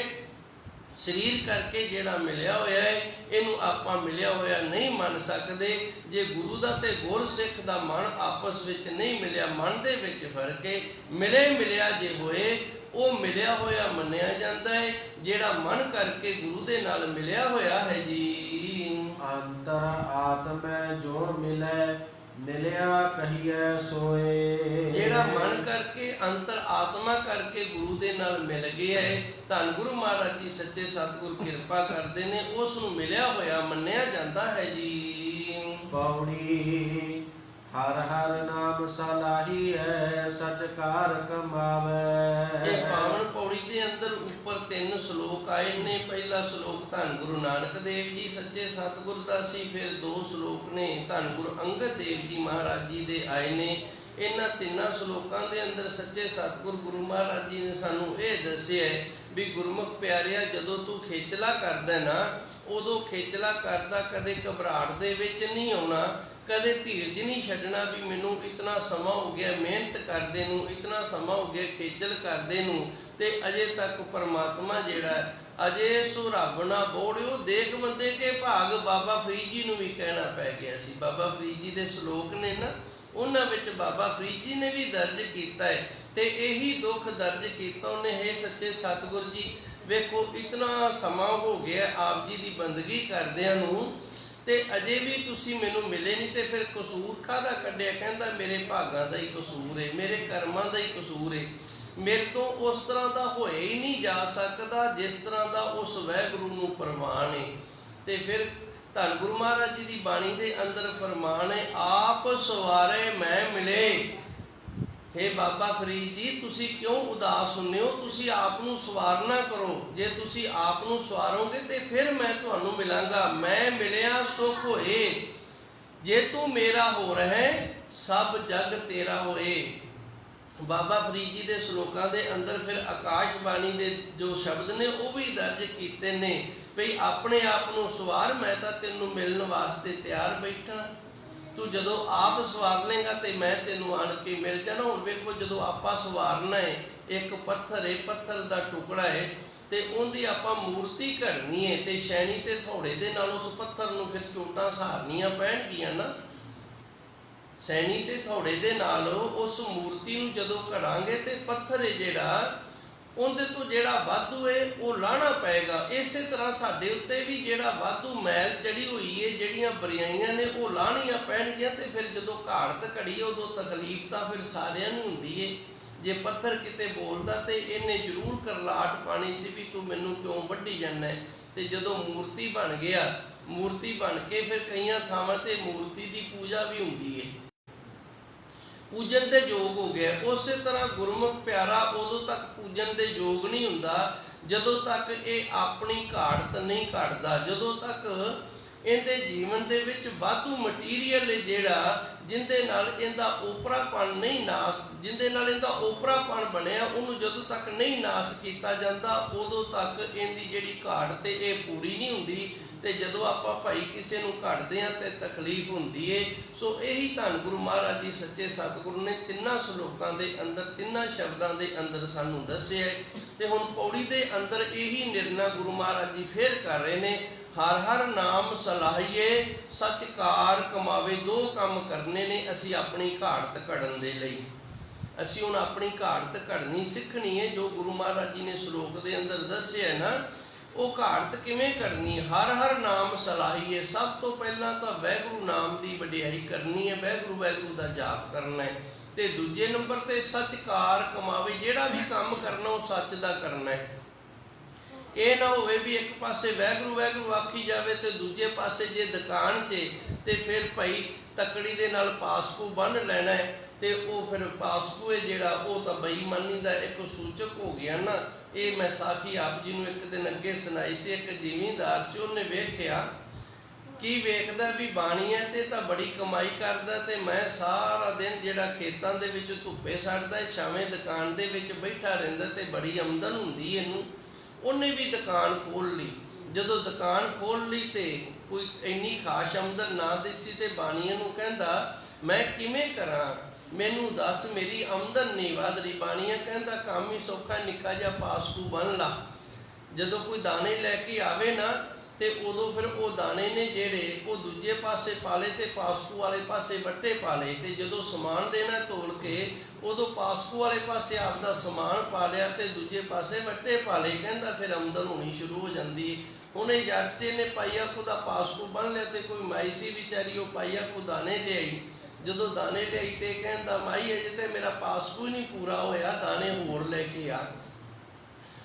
ਸਰੀਰ ਕਰਕੇ ਜਿਹੜਾ ਮਿਲਿਆ ਹੋਇਆ ਹੈ, ਇਹਨੂੰ ਆਪਾਂ ਮਿਲਿਆ ਹੋਇਆ ਨਹੀਂ ਮੰਨ ਸਕਦੇ। ਜੇ ਗੁਰੂ ਦਾ ਤੇ ਗੁਰਸਿੱਖ ਦਾ ਮਨ ਆਪਸ ਵਿੱਚ ਨਹੀਂ ਮਿਲਿਆ, ਮਨ ਦੇ ਵਿੱਚ ਫਰਕ ਹੈ। ਮਿਲੇ ਮਿਲਿਆ ਜੇ ਹੋਏ, ਉਹ ਮਿਲਿਆ ਹੋਇਆ ਮੰਨਿਆ ਜਾਂਦਾ ਹੈ। ਜਿਹੜਾ ਮਨ ਕਰਕੇ ਗੁਰੂ ਦੇ ਨਾਲ ਮਿਲਿਆ ਹੋਇਆ ਹੈ ਜੀ। ਅੰਤਰ ਆਤਮੈ ਜੋ ਮਿਲੈ, ਮਿਲਿਆ ਕਹੀਐ ਸੋਏ। ਜਿਹੜਾ ਮਨ ਕਰਕੇ, ਅੰਤਰ ਆਤਮਾ ਕਰਕੇ ਗੁਰੂ ਦੇ ਨਾਲ ਮਿਲ ਗਿਆ ਹੈ, ਧੰਨ ਗੁਰੂ ਮਹਾਰਾਜ ਜੀ ਸੱਚੇ ਸਤਿਗੁਰ ਕਿਰਪਾ ਕਰਦੇ ਨੇ, ਉਸ ਨੂੰ ਮਿਲਿਆ ਹੋਇਆ ਮੰਨਿਆ ਜਾਂਦਾ ਹੈ ਜੀ। ਪੌੜੀ। ਹਰ ਹਰ ਨਾਮ ਸਲਾਹੀ ਹੈ, ਸਚ ਕਾਰ ਕਮਾਵੇ। ਇਹ ਪਾਵਨ ਪੌੜੀ ਦੇ ਅੰਦਰ ਉੱਪਰ 3 ਸ਼ਲੋਕ ਆਏ ਨੇ। ਪਹਿਲਾ ਸ਼ਲੋਕ ਧੰਨ ਗੁਰੂ ਨਾਨਕ ਦੇਵ ਜੀ ਸੱਚੇ ਸਤਿਗੁਰ ਦਾ ਸੀ। ਫਿਰ 2 ਸ਼ਲੋਕ ਨੇ ਧੰਨ ਗੁਰੂ ਅੰਗਦ ਦੇਵ ਜੀ ਮਹਾਰਾਜ ਜੀ ਦੇ ਆਏ ਨੇ। ਇਹਨਾਂ 3 ਸ਼ਲੋਕਾਂ ਦੇ ਅੰਦਰ ਸੱਚੇ ਸਤਿਗੁਰ ਗੁਰੂ ਮਹਾਰਾਜ ਜੀ ਨੇ ਸਾਨੂੰ ਇਹ ਦੱਸਿਆ ਵੀ ਗੁਰਮੁਖ ਪਿਆਰਿਆ, ਜਦੋਂ ਤੂੰ ਖੇਚਲਾ ਕਰਦਾ ਨਾ, ਉਦੋਂ ਖੇਚਲਾ ਕਰਦਾ ਕਦੇ ਘਬਰਾਹਟ ਦੇ ਵਿੱਚ ਨਹੀਂ ਆਉਣਾ, ਕਦੇ ਧੀਰਜ ਨਹੀਂ ਛੱਡਣਾ ਵੀ ਮੈਨੂੰ ਇਤਨਾ ਸਮਾਂ ਹੋ ਗਿਆ ਮਿਹਨਤ ਕਰਦੇ ਨੂੰ, ਇਤਨਾ ਸਮਾਂ ਹੋ ਗਿਆ ਖੇਚਲ ਕਰਦੇ ਨੂੰ, ਤੇ ਅਜੇ ਤੱਕ ਪਰਮਾਤਮਾ ਜਿਹੜਾ ਅਜੇ ਸੋ ਰੱਬ ਨਾ ਬੋੜਿਓ ਦੇਖ ਬੰਦੇ ਕੇ ਭਾਗ। ਬਾਬਾ ਫਰੀਦ ਜੀ ਨੂੰ ਵੀ ਕਹਿਣਾ ਪੈ ਗਿਆ ਸੀ। ਬਾਬਾ ਫਰੀਦ ਜੀ ਦੇ ਸ਼ਲੋਕ ਨੇ ਨਾ, ਉਹਨਾਂ ਵਿੱਚ ਬਾਬਾ ਫਰੀਦ ਜੀ ਨੇ ਵੀ ਦਰਜ ਕੀਤਾ ਹੈ ਤੇ ਇਹੀ ਦੁੱਖ ਦਰਜ ਕੀਤਾ ਉਹਨੇ। ਹੈ ਸੱਚੇ ਸਤਿਗੁਰ ਜੀ, ਵੇਖੋ ਇਤਨਾ ਸਮਾਂ ਹੋ ਗਿਆ ਆਪ ਜੀ ਦੀ ਬੰਦਗੀ ਕਰਦਿਆਂ ਨੂੰ, ਤੇ ਅਜੇ ਵੀ ਤੁਸੀਂ ਮੈਨੂੰ ਮਿਲੇ ਨਹੀਂ। ਤੇ ਫਿਰ ਕਸੂਰ ਕਾਹਦਾ ਕੱਢਿਆ? ਕਹਿੰਦਾ ਮੇਰੇ ਭਾਗਾਂ ਦਾ ਹੀ ਕਸੂਰ ਹੈ, ਮੇਰੇ ਕਰਮਾਂ ਦਾ ਹੀ ਕਸੂਰ ਹੈ। ਮੇਰੇ ਤੋਂ ਉਸ ਤਰ੍ਹਾਂ ਦਾ ਹੋਇਆ ਹੀ ਨਹੀਂ ਜਾ ਸਕਦਾ ਜਿਸ ਤਰ੍ਹਾਂ ਦਾ ਉਸ ਵਾਹਿਗੁਰੂ ਨੂੰ ਪ੍ਰਵਾਨ ਹੈ। ਤੇ ਫਿਰ ਧੰਨ ਗੁਰੂ ਮਹਾਰਾਜ ਜੀ ਦੀ ਬਾਣੀ ਦੇ ਅੰਦਰ ਫਰਮਾਨ ਹੈ, ਆਪ ਸਵਾਰੇ ਮੈਂ ਮਿਲੇ। ਹੇ ਬਾਬਾ ਫਰੀਦ ਜੀ, ਤੁਸੀਂ ਕਿਉਂ ਉਦਾਸ ਹੁੰਦੇ ਹੋ? ਤੁਸੀਂ ਆਪ ਨੂੰ ਸਵਾਰਨਾ ਕਰੋ। ਜੇ ਤੁਸੀਂ ਆਪ ਨੂੰ ਸਵਾਰੋਗੇ ਤੇ ਫਿਰ ਮੈਂ ਤੁਹਾਨੂੰ ਮਿਲਾਂਗਾ। ਮੈਂ ਮਿਲਿਆ ਸੁਖ ਹੋਏ, ਜੇ ਤੂੰ ਮੇਰਾ ਹੋ ਰਹਿ ਸਭ ਜਗ ਤੇਰਾ ਹੋਏ। ਬਾਬਾ ਫਰੀਦ ਜੀ ਦੇ ਸ਼ਲੋਕਾਂ ਦੇ ਅੰਦਰ ਫਿਰ ਆਕਾਸ਼ ਬਾਣੀ ਦੇ ਜੋ ਸ਼ਬਦ ਨੇ ਉਹ ਵੀ ਦਰਜ ਕੀਤੇ ਨੇ ਭਈ ਆਪਣੇ ਆਪ ਨੂੰ ਸਵਾਰ, ਮੈਂ ਤਾਂ ਤੈਨੂੰ ਮਿਲਣ ਵਾਸਤੇ ਤਿਆਰ ਬੈਠਾ। ਤੂੰ ਜਦੋਂ ਆਪ ਸਵਾਰ ਲੇਗਾ ਤੇ ਮੈਂ ਤੈਨੂੰ ਆਣ ਕੇ ਮਿਲ ਜਾਣਾ। ਹੁਣ ਵੇਖੋ, ਜਦੋਂ ਆਪਾਂ ਸਵਾਰਨਾ ਹੈ, ਇੱਕ ਪੱਥਰ ਹੈ, ਪੱਥਰ ਦਾ ਟੁਕੜਾ ਹੈ ਤੇ ਉਹਦੀ ਆਪਾਂ ਮੂਰਤੀ ਘੜਨੀ ਹੈ ਤੇ ਸ਼ੈਣੀ ਤੇ ਥੋੜੇ ਦੇ ਨਾਲ ਉਸ ਪੱਥਰ ਨੂੰ ਫਿਰ ਚੋਟਾਂ ਸਹਾਰਨੀਆਂ ਪੈਣਗੀਆਂ ਨਾ। ਸੈਣੀ ਤੇ ਥੋੜੇ ਦੇ ਨਾਲ ਉਸ ਮੂਰਤੀ ਨੂੰ ਜਦੋਂ ਘੜਾਂਗੇ ਤੇ ਪੱਥਰ ਹੈ ਜਿਹੜਾ, ਉਹਦੇ ਤੋਂ ਜਿਹੜਾ ਵਾਧੂ ਹੈ ਉਹ ਲਾਹਣਾ ਪਏਗਾ। ਇਸੇ ਤਰ੍ਹਾਂ ਸਾਡੇ ਉੱਤੇ ਵੀ ਜਿਹੜਾ ਵਾਧੂ ਮੈਲ ਚੜੀ ਹੋਈ ਹੈ, ਜਿਹੜੀਆਂ ਬੁਰਾਈਆਂ ਨੇ ਉਹ ਲਾਹਣੀਆਂ ਪੈਣਗੀਆਂ। ਤੇ ਫਿਰ ਜਦੋਂ ਘਾੜਤ ਘੜੀ ਉਦੋਂ ਤਕਲੀਫ ਤਾਂ ਫਿਰ ਸਾਰਿਆਂ ਨੂੰ ਹੁੰਦੀ ਹੈ। ਜੇ ਪੱਥਰ ਕਿਤੇ ਬੋਲਦਾ ਤੇ ਇਹਨੇ ਜ਼ਰੂਰ ਕਰਲਾਟ ਪਾਣੀ ਸੀ ਵੀ ਤੂੰ ਮੈਨੂੰ ਕਿਉਂ ਵੱਢੀ ਜਾਂਦਾ। ਤੇ ਜਦੋਂ ਮੂਰਤੀ ਬਣ ਗਿਆ, ਮੂਰਤੀ ਬਣ ਕੇ ਫਿਰ ਕਈਆਂ ਥਾਵਾਂ ਤੇ ਮੂਰਤੀ ਦੀ ਪੂਜਾ ਵੀ ਹੁੰਦੀ ਹੈ, ਪੂਜਨ ਦੇ ਯੋਗ ਹੋ ਗਿਆ। ਉਸੇ ਤਰ੍ਹਾਂ ਗੁਰਮੁਖ ਪਿਆਰਾ ਉਦੋਂ ਤੱਕ ਪੂਜਨ ਦੇ ਯੋਗ ਨਹੀਂ ਹੁੰਦਾ ਜਦੋਂ ਤੱਕ ਇਹ ਆਪਣੀ ਘਾੜਤ ਨਹੀਂ ਘੜਦਾ, ਜਦੋਂ ਤੱਕ ਇਹਦੇ ਜੀਵਨ ਦੇ ਵਿੱਚ ਵਾਧੂ ਮਟੀਰੀਅਲ ਹੈ ਜਿਹੜਾ ਜਿਹਦੇ ਨਾਲ ਇਹਦਾ ਓਪਰਾਪਣ ਨਹੀਂ ਨਾਸ, ਜਿਹਦੇ ਨਾਲ ਇਹਦਾ ਓਪਰਾਪਣ ਬਣਿਆ, ਉਹਨੂੰ ਜਦੋਂ ਤੱਕ ਨਹੀਂ ਨਾਸ ਕੀਤਾ ਜਾਂਦਾ ਉਦੋਂ ਤੱਕ ਇਹਦੀ ਜਿਹੜੀ ਘਾੜਤ ਇਹ ਪੂਰੀ ਨਹੀਂ ਹੁੰਦੀ। ਤੇ ਜਦੋਂ ਆਪਾਂ ਭਾਈ ਕਿਸੇ ਨੂੰ ਘੜਦੇ ਹਾਂ ਤੇ ਤਕਲੀਫ ਹੁੰਦੀ ਏ। ਸੋ ਇਹੀ ਧੰਨ ਗੁਰੂ ਮਹਾਰਾਜ ਜੀ ਸੱਚੇ ਸਤਿਗੁਰੂ ਨੇ ਤਿੰਨਾਂ ਸ਼ਲੋਕਾਂ ਦੇ ਅੰਦਰ, ਤਿੰਨਾਂ ਸ਼ਬਦਾਂ ਦੇ ਅੰਦਰ ਸਾਨੂੰ ਦੱਸਿਆ। ਤੇ ਹੁਣ ਪੌੜੀ ਦੇ ਅੰਦਰ ਇਹੀ ਨਿਰਣਾ ਗੁਰੂ ਮਹਾਰਾਜ ਜੀ ਫੇਰ ਕਰ ਰਹੇ ਨੇ, ਹਰ ਹਰ ਨਾਮ ਸਲਾਹੀਏ ਸੱਚ ਕਾਰ ਕਮਾਵੇ। ਦੋ ਕੰਮ ਕਰਨੇ ਨੇ ਅਸੀਂ ਆਪਣੀ ਘਾੜਤ ਘੜਨ ਦੇ ਲਈ। ਅਸੀਂ ਹੁਣ ਆਪਣੀ ਘਾੜਤ ਘੜਨੀ ਸਿੱਖਣੀ ਹੈ। ਜੋ ਗੁਰੂ ਮਹਾਰਾਜ ਜੀ ਨੇ ਸ਼ਲੋਕ ਦੇ ਅੰਦਰ ਦੱਸਿਆ ਨਾ, ਉਹ ਘਾੜਤ ਕਿਵੇਂ ਕਰਨੀ ਹੈ। ਹਰ ਹਰ ਨਾਮ ਸਲਾਹੀਏ, ਸਭ ਤੋਂ ਪਹਿਲਾਂ ਤਾਂ ਵਾਹਿਗੁਰੂ ਨਾਮ ਦੀ ਵਡਿਆਈ ਕਰਨੀ ਹੈ, ਵਾਹਿਗੁਰੂ ਵਾਹਿਗੁਰੂ ਦਾ ਜਾਪ ਕਰਨਾ ਹੈ। ਤੇ ਦੂਜੇ ਨੰਬਰ ਤੇ ਸੱਚ ਕਾਰ ਕਮਾਵੇ, ਜਿਹੜਾ ਵੀ ਕੰਮ ਕਰਨਾ ਉਹ ਸੱਚ ਦਾ ਕਰਨਾ ਹੈ। ਇਹ ਨਾ ਹੋਵੇ ਵੀ ਇੱਕ ਪਾਸੇ ਵਾਹਿਗੁਰੂ ਵਾਹਿਗੁਰੂ ਆਖੀ ਜਾਵੇ ਤੇ ਦੂਜੇ ਪਾਸੇ ਜੇ ਦੁਕਾਨ 'ਚ ਤੇ ਫਿਰ ਭਾਈ ਤਕੜੀ ਦੇ ਨਾਲ ਪਾਸਕੂ ਬੰਨ੍ਹ ਲੈਣਾ ਹੈ ਤੇ ਉਹ ਫਿਰ ਪਾਸਕੂ ਹੈ ਜਿਹੜਾ ਉਹ ਤਾਂ ਬੇਈਮਾਨੀ ਦਾ ਇੱਕ ਸੂਚਕ ਹੋ ਗਿਆ ਨਾ। ਇਹ ਮੈਂ ਸਾਖੀ ਆਪ ਜੀ ਨੂੰ ਇੱਕ ਦਿਨ ਅੱਗੇ ਸੁਣਾਈ ਸੀ। ਇੱਕ ਜ਼ਿਮੀਂਦਾਰ ਸੀ, ਉਹਨੇ ਵੇਖਿਆ ਕੀ ਵੇਖਦਾ ਵੀ ਬਾਣੀ ਹੈ ਤੇ ਤਾਂ ਬੜੀ ਕਮਾਈ ਕਰਦਾ ਤੇ ਮੈਂ ਸਾਰਾ ਦਿਨ ਜਿਹੜਾ ਖੇਤਾਂ ਦੇ ਵਿੱਚ ਧੁੱਪੇ ਸੜਦਾ, ਛਾਵੇਂ ਦੁਕਾਨ ਦੇ ਵਿੱਚ ਬੈਠਾ ਰਹਿੰਦਾ ਤੇ ਬੜੀ ਆਮਦਨ ਹੁੰਦੀ ਇਹਨੂੰ। ਉਹਨੇ ਵੀ ਦੁਕਾਨ ਖੋਲ੍ਹ ਲਈ। ਜਦੋਂ ਦੁਕਾਨ ਖੋਲ੍ਹ ਲਈ ਤੇ ਕੋਈ ਇੰਨੀ ਖਾਸ ਆਮਦਨ ਨਾ ਦਿਸੀ ਤੇ ਬਾਣੀਆਂ ਨੂੰ ਕਹਿੰਦਾ ਮੈਂ ਕਿਵੇਂ ਕਰਾਂ, ਮੈਨੂੰ ਦੱਸ, ਮੇਰੀ ਆਮਦਨ ਨਹੀਂ ਵਧ ਰਹੀ। ਬਾਣੀਆਂ ਕਹਿੰਦਾ ਕੰਮ ਹੀ ਸੌਖਾ, ਨਿੱਕਾ ਜਿਹਾ ਪਾਸਕੂ ਬੰਨ੍ਹ ਲਾ। ਜਦੋਂ ਕੋਈ ਦਾਣੇ ਲੈ ਕੇ ਆਵੇ ਨਾ ਤੇ ਉਦੋਂ ਫਿਰ ਉਹ ਦਾਣੇ ਨੇ ਜਿਹੜੇ ਉਹ ਦੂਜੇ ਪਾਸੇ ਪਾ ਲਏ ਤੇ ਪਾਸਕੂ ਵਾਲੇ ਪਾਸੇ ਵੱਟੇ ਪਾ ਲਏ। ਤੇ ਜਦੋਂ ਸਮਾਨ ਦੇਣਾ ਤੋਲ ਕੇ ਉਦੋਂ ਪਾਸਕੂ ਵਾਲੇ ਪਾਸੇ ਆਪਦਾ ਸਮਾਨ ਪਾ ਲਿਆ ਤੇ ਦੂਜੇ ਪਾਸੇ ਵੱਟੇ ਪਾ ਲਏ। ਕਹਿੰਦਾ ਫਿਰ ਆਮਦਨ ਹੋਣੀ ਸ਼ੁਰੂ ਹੋ ਜਾਂਦੀ। ਹੁਣ ਇਹ ਜੱਟ ਸੀ ਨੇ ਪਾਈਆ ਕੋ ਦਾ ਪਾਸਕੂ ਬੰਨ੍ਹ ਲਿਆ ਤੇ ਕੋਈ ਮਾਈ ਸੀ ਵਿਚਾਰੀ, ਉਹ ਪਾਈਆ ਕੋ ਦਾਣੇ ਲਿਆਈ। ਜਦੋਂ ਦਾਣੇ ਲਿਆਈ ਤੇ ਕਹਿੰਦਾ ਮਾਈ ਅਜੇ ਤੇ ਮੇਰਾ ਪਾਸਕੂ ਨਹੀਂ ਪੂਰਾ ਹੋਇਆ, ਦਾਣੇ ਹੋਰ ਲੈ ਕੇ ਆ।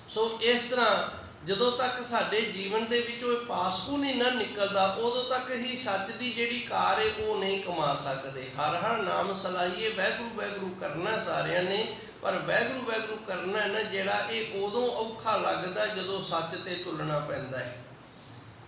ਸੋ ਇਸ ਤਰ੍ਹਾਂ ਜਦੋਂ ਤੱਕ ਸਾਡੇ ਜੀਵਨ ਦੇ ਵਿੱਚੋਂ ਇਹ ਪਾਸਕੂ ਨਹੀਂ ਨਾ ਨਿਕਲਦਾ ਉਦੋਂ ਤੱਕ ਹੀ ਸੱਚ ਦੀ ਜਿਹੜੀ ਕਾਰ ਹੈ ਉਹ ਨਹੀਂ ਕਮਾ ਸਕਦੇ। ਹਰ ਹਰ ਨਾਮ ਸਲਾਹੀਏ, ਵਾਹਿਗੁਰੂ ਵਾਹਿਗੁਰੂ ਕਰਨਾ ਸਾਰਿਆਂ ਨੇ, ਪਰ ਵਾਹਿਗੁਰੂ ਵਾਹਿਗੁਰੂ ਕਰਨਾ ਨਾ ਜਿਹੜਾ ਇਹ ਉਦੋਂ ਔਖਾ ਲੱਗਦਾ ਜਦੋਂ ਸੱਚ ਤੇ ਤੁਲਣਾ ਪੈਂਦਾ ਹੈ।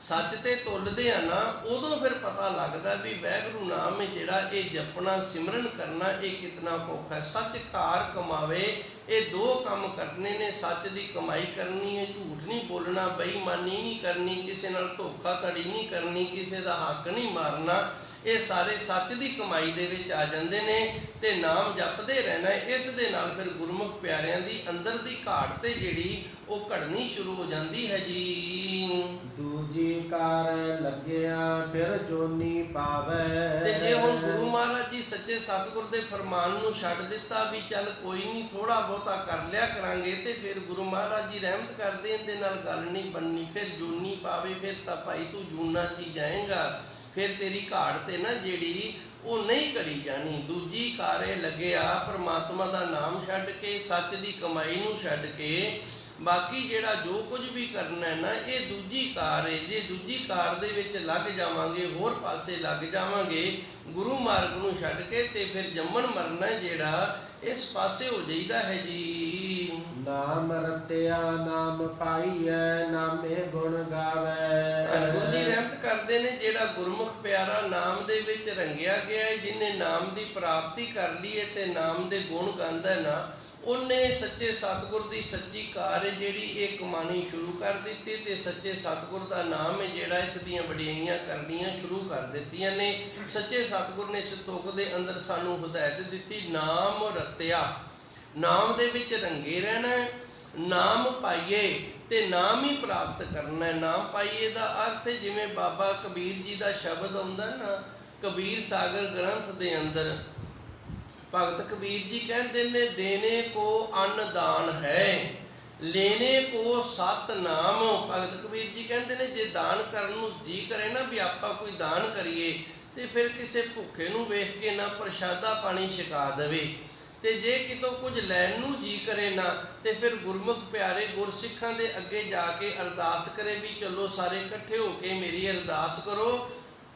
ਸੱਚ ਤੇ ਤੁਲਦੇ ਆ ਨਾ ਉਦੋਂ ਫਿਰ ਪਤਾ ਲੱਗਦਾ ਵੀ ਵਾਹਿਗੁਰੂ ਨਾਮ ਹੈ ਜਿਹੜਾ ਇਹ ਜਪਣਾ ਸਿਮਰਨ ਕਰਨਾ ਇਹ ਕਿਤਨਾ ਔਖਾ ਹੈ। ਸੱਚ ਕਾਰ ਕਮਾਵੇ, ਇਹ ਦੋ ਕੰਮ ਕਰਨੇ ਨੇ। ਸੱਚ ਦੀ ਕਮਾਈ ਕਰਨੀ ਹੈ, ਝੂਠ ਨਹੀਂ ਬੋਲਣਾ, ਬੇਈਮਾਨੀ ਨਹੀਂ ਕਰਨੀ, ਕਿਸੇ ਨਾਲ ਧੋਖਾਧੜੀ ਨਹੀਂ ਕਰਨੀ, ਕਿਸੇ ਦਾ ਹੱਕ ਨਹੀਂ ਮਾਰਨਾ। ਇਹ ਸਾਰੇ ਸੱਚ ਦੀ ਕਮਾਈ ਦੇ ਵਿੱਚ ਆ ਜਾਂਦੇ ਨੇ ਤੇ ਨਾਮ ਜਪਦੇ ਰਹਿਣਾ। ਇਸ ਦੇ ਨਾਲ ਫਿਰ ਗੁਰਮੁਖ ਪਿਆਰਿਆਂ ਦੀ ਅੰਦਰ ਦੀ ਘਾਟ ਤੇ ਜਿਹੜੀ ਉਹ ਘੜਨੀ ਸ਼ੁਰੂ ਹੋ ਜਾਂਦੀ ਹੈ ਜੀ। ਦੂਜੀ ਕਾਰ ਲੱਗਿਆ ਫਿਰ ਜੋਨੀ ਪਾਵੇ। ਤੇ ਜੇ ਹੁਣ ਗੁਰੂ ਮਹਾਰਾਜ ਜੀ ਸੱਚੇ ਸਤਿਗੁਰ ਦੇ ਫਰਮਾਨ ਨੂੰ ਛੱਡ ਦਿੱਤਾ ਵੀ ਚੱਲ ਕੋਈ ਨਹੀਂ ਥੋੜਾ ਬਹੁਤਾ ਕਰ ਲਿਆ ਕਰਾਂਗੇ, ਤੇ ਫਿਰ ਗੁਰੂ ਮਹਾਰਾਜ ਜੀ ਰਹਿਮਤ ਕਰਦੇ ਇਹਦੇ ਨਾਲ ਗੱਲ ਨਹੀਂ ਬਣਨੀ। ਫਿਰ ਜੂਨੀ ਪਾਵੇ, ਫਿਰ ਤਾਂ ਭਾਈ ਤੂੰ ਜੂਨਾ 'ਚ ਹੀ ਜਾਏਗਾ। ਫਿਰ ਤੇਰੀ ਘਾਟ ਤੇ ਨਾ ਜਿਹੜੀ ਉਹ ਨਹੀਂ ਘੜੀ ਜਾਣੀ। ਦੂਜੀ ਕਾਰੇ ਲੱਗਿਆ ਪਰਮਾਤਮਾ ਦਾ ਨਾਮ ਛੱਡ ਕੇ, ਸੱਚ ਦੀ ਕਮਾਈ ਨੂੰ ਛੱਡ ਕੇ, ਬਾਕੀ ਜਿਹੜਾ ਜੋ ਕੁਝ ਵੀ ਕਰਨਾ ਹੈ ਨਾ ਇਹ ਦੂਜੀ ਕਾਰ ਹੈ। ਜੇ ਦੂਜੀ ਕਾਰ ਦੇ ਵਿੱਚ ਲੱਗ ਜਾਵਾਂਗੇ, ਹੋਰ ਪਾਸੇ ਲੱਗ ਜਾਵਾਂਗੇ ਗੁਰੂ ਮਾਰਗ ਨੂੰ ਛੱਡ ਕੇ, ਤੇ ਫਿਰ ਜੰਮਣ ਮਰਨਾ ਜਿਹੜਾ ਇਸ ਪਾਸੇ ਹੋ ਜਾਈਦਾ ਹੈ ਜੀ। ਨਾਮ ਰਤਿਆ ਨਾਮ ਪਾਈਐ, ਨਾਮੇ ਗੁਣ ਗਾਵੇ। ਗੁਰੂ ਜੀ ਰਹਿਮਤ ਕਰਦੇ ਨੇ, ਜਿਹੜਾ ਗੁਰਮੁਖ ਪਿਆਰਾ ਨਾਮ ਦੇ ਵਿੱਚ ਰੰਗਿਆ ਗਿਆ ਹੈ, ਜਿਹਨੇ ਨਾਮ ਦੀ ਪ੍ਰਾਪਤੀ ਕਰ ਲਈ ਹੈ ਤੇ ਨਾਮ ਦੇ ਗੁਣ ਗਾਉਂਦਾ ਨਾ, ਉਹਨੇ ਸੱਚੇ ਸਤਿਗੁਰ ਦੀ ਸੱਚੀ ਕਾਰ ਹੈ ਜਿਹੜੀ ਇਹ ਕਮਾਣੀ ਸ਼ੁਰੂ ਕਰ ਦਿੱਤੀ, ਤੇ ਸੱਚੇ ਸਤਿਗੁਰ ਦਾ ਨਾਮ ਹੈ ਜਿਹੜਾ ਇਸ ਦੀਆਂ ਵਡਿਆਈਆਂ ਕਰਨੀਆਂ ਸ਼ੁਰੂ ਕਰ ਦਿੱਤੀਆਂ ਨੇ। ਸੱਚੇ ਸਤਿਗੁਰ ਨੇ ਇਸ ਤੁਕ ਦੇ ਅੰਦਰ ਸਾਨੂੰ ਹਦਾਇਤ ਦਿੱਤੀ, ਨਾਮ ਰਤਿਆ, ਨਾਮ ਦੇ ਵਿੱਚ ਰੰਗੇ ਰਹਿਣਾ, ਨਾਮ ਪਾਈਏ ਤੇ ਨਾਮ ਹੀ ਪ੍ਰਾਪਤ ਕਰਨਾ। ਨਾਮ ਪਾਈਏ ਦਾ ਅਰਥ ਹੈ ਜਿਵੇਂ ਬਾਬਾ ਕਬੀਰ ਜੀ ਦਾ ਸ਼ਬਦ ਆਉਂਦਾ ਨਾ ਕਬੀਰ ਸਾਗਰ ਗ੍ਰੰਥ ਦੇ ਅੰਦਰ, ਭਗਤ ਕਬੀਰ ਜੀ ਕਹਿੰਦੇ ਨੇ, ਦੇਣੇ ਕੋ ਅੰਨਦਾਨ ਹੈ, ਲੈਣੇ ਕੋ ਸਤਨਾਮ। ਭਗਤ ਕਬੀਰ ਜੀ ਕਹਿੰਦੇ ਨੇ, ਜੇ ਦਾਨ ਕਰਨ ਨੂੰ ਜੀ ਕਰੇ ਨਾ ਵੀ ਆਪਾਂ ਕੋਈ ਦਾਨ ਕਰੀਏ, ਤੇ ਫਿਰ ਕਿਸੇ ਭੁੱਖੇ ਨੂੰ ਵੇਖ ਕੇ ਨਾ ਪ੍ਰਸ਼ਾਦਾ ਪਾਣੀ ਛਕਾ ਦੇਵੇ, ਤੇ ਜੇ ਕਿਤੋਂ ਕੁਝ ਲੈਣ ਨੂੰ ਜੀ ਕਰੇ ਨਾ, ਤੇ ਫਿਰ ਗੁਰਮੁਖ ਪਿਆਰੇ ਗੁਰਸਿੱਖਾਂ ਦੇ ਅੱਗੇ ਜਾ ਕੇ ਅਰਦਾਸ ਕਰੇ ਵੀ ਚਲੋ ਸਾਰੇ ਇਕੱਠੇ ਹੋ ਕੇ ਮੇਰੀ ਅਰਦਾਸ ਕਰੋ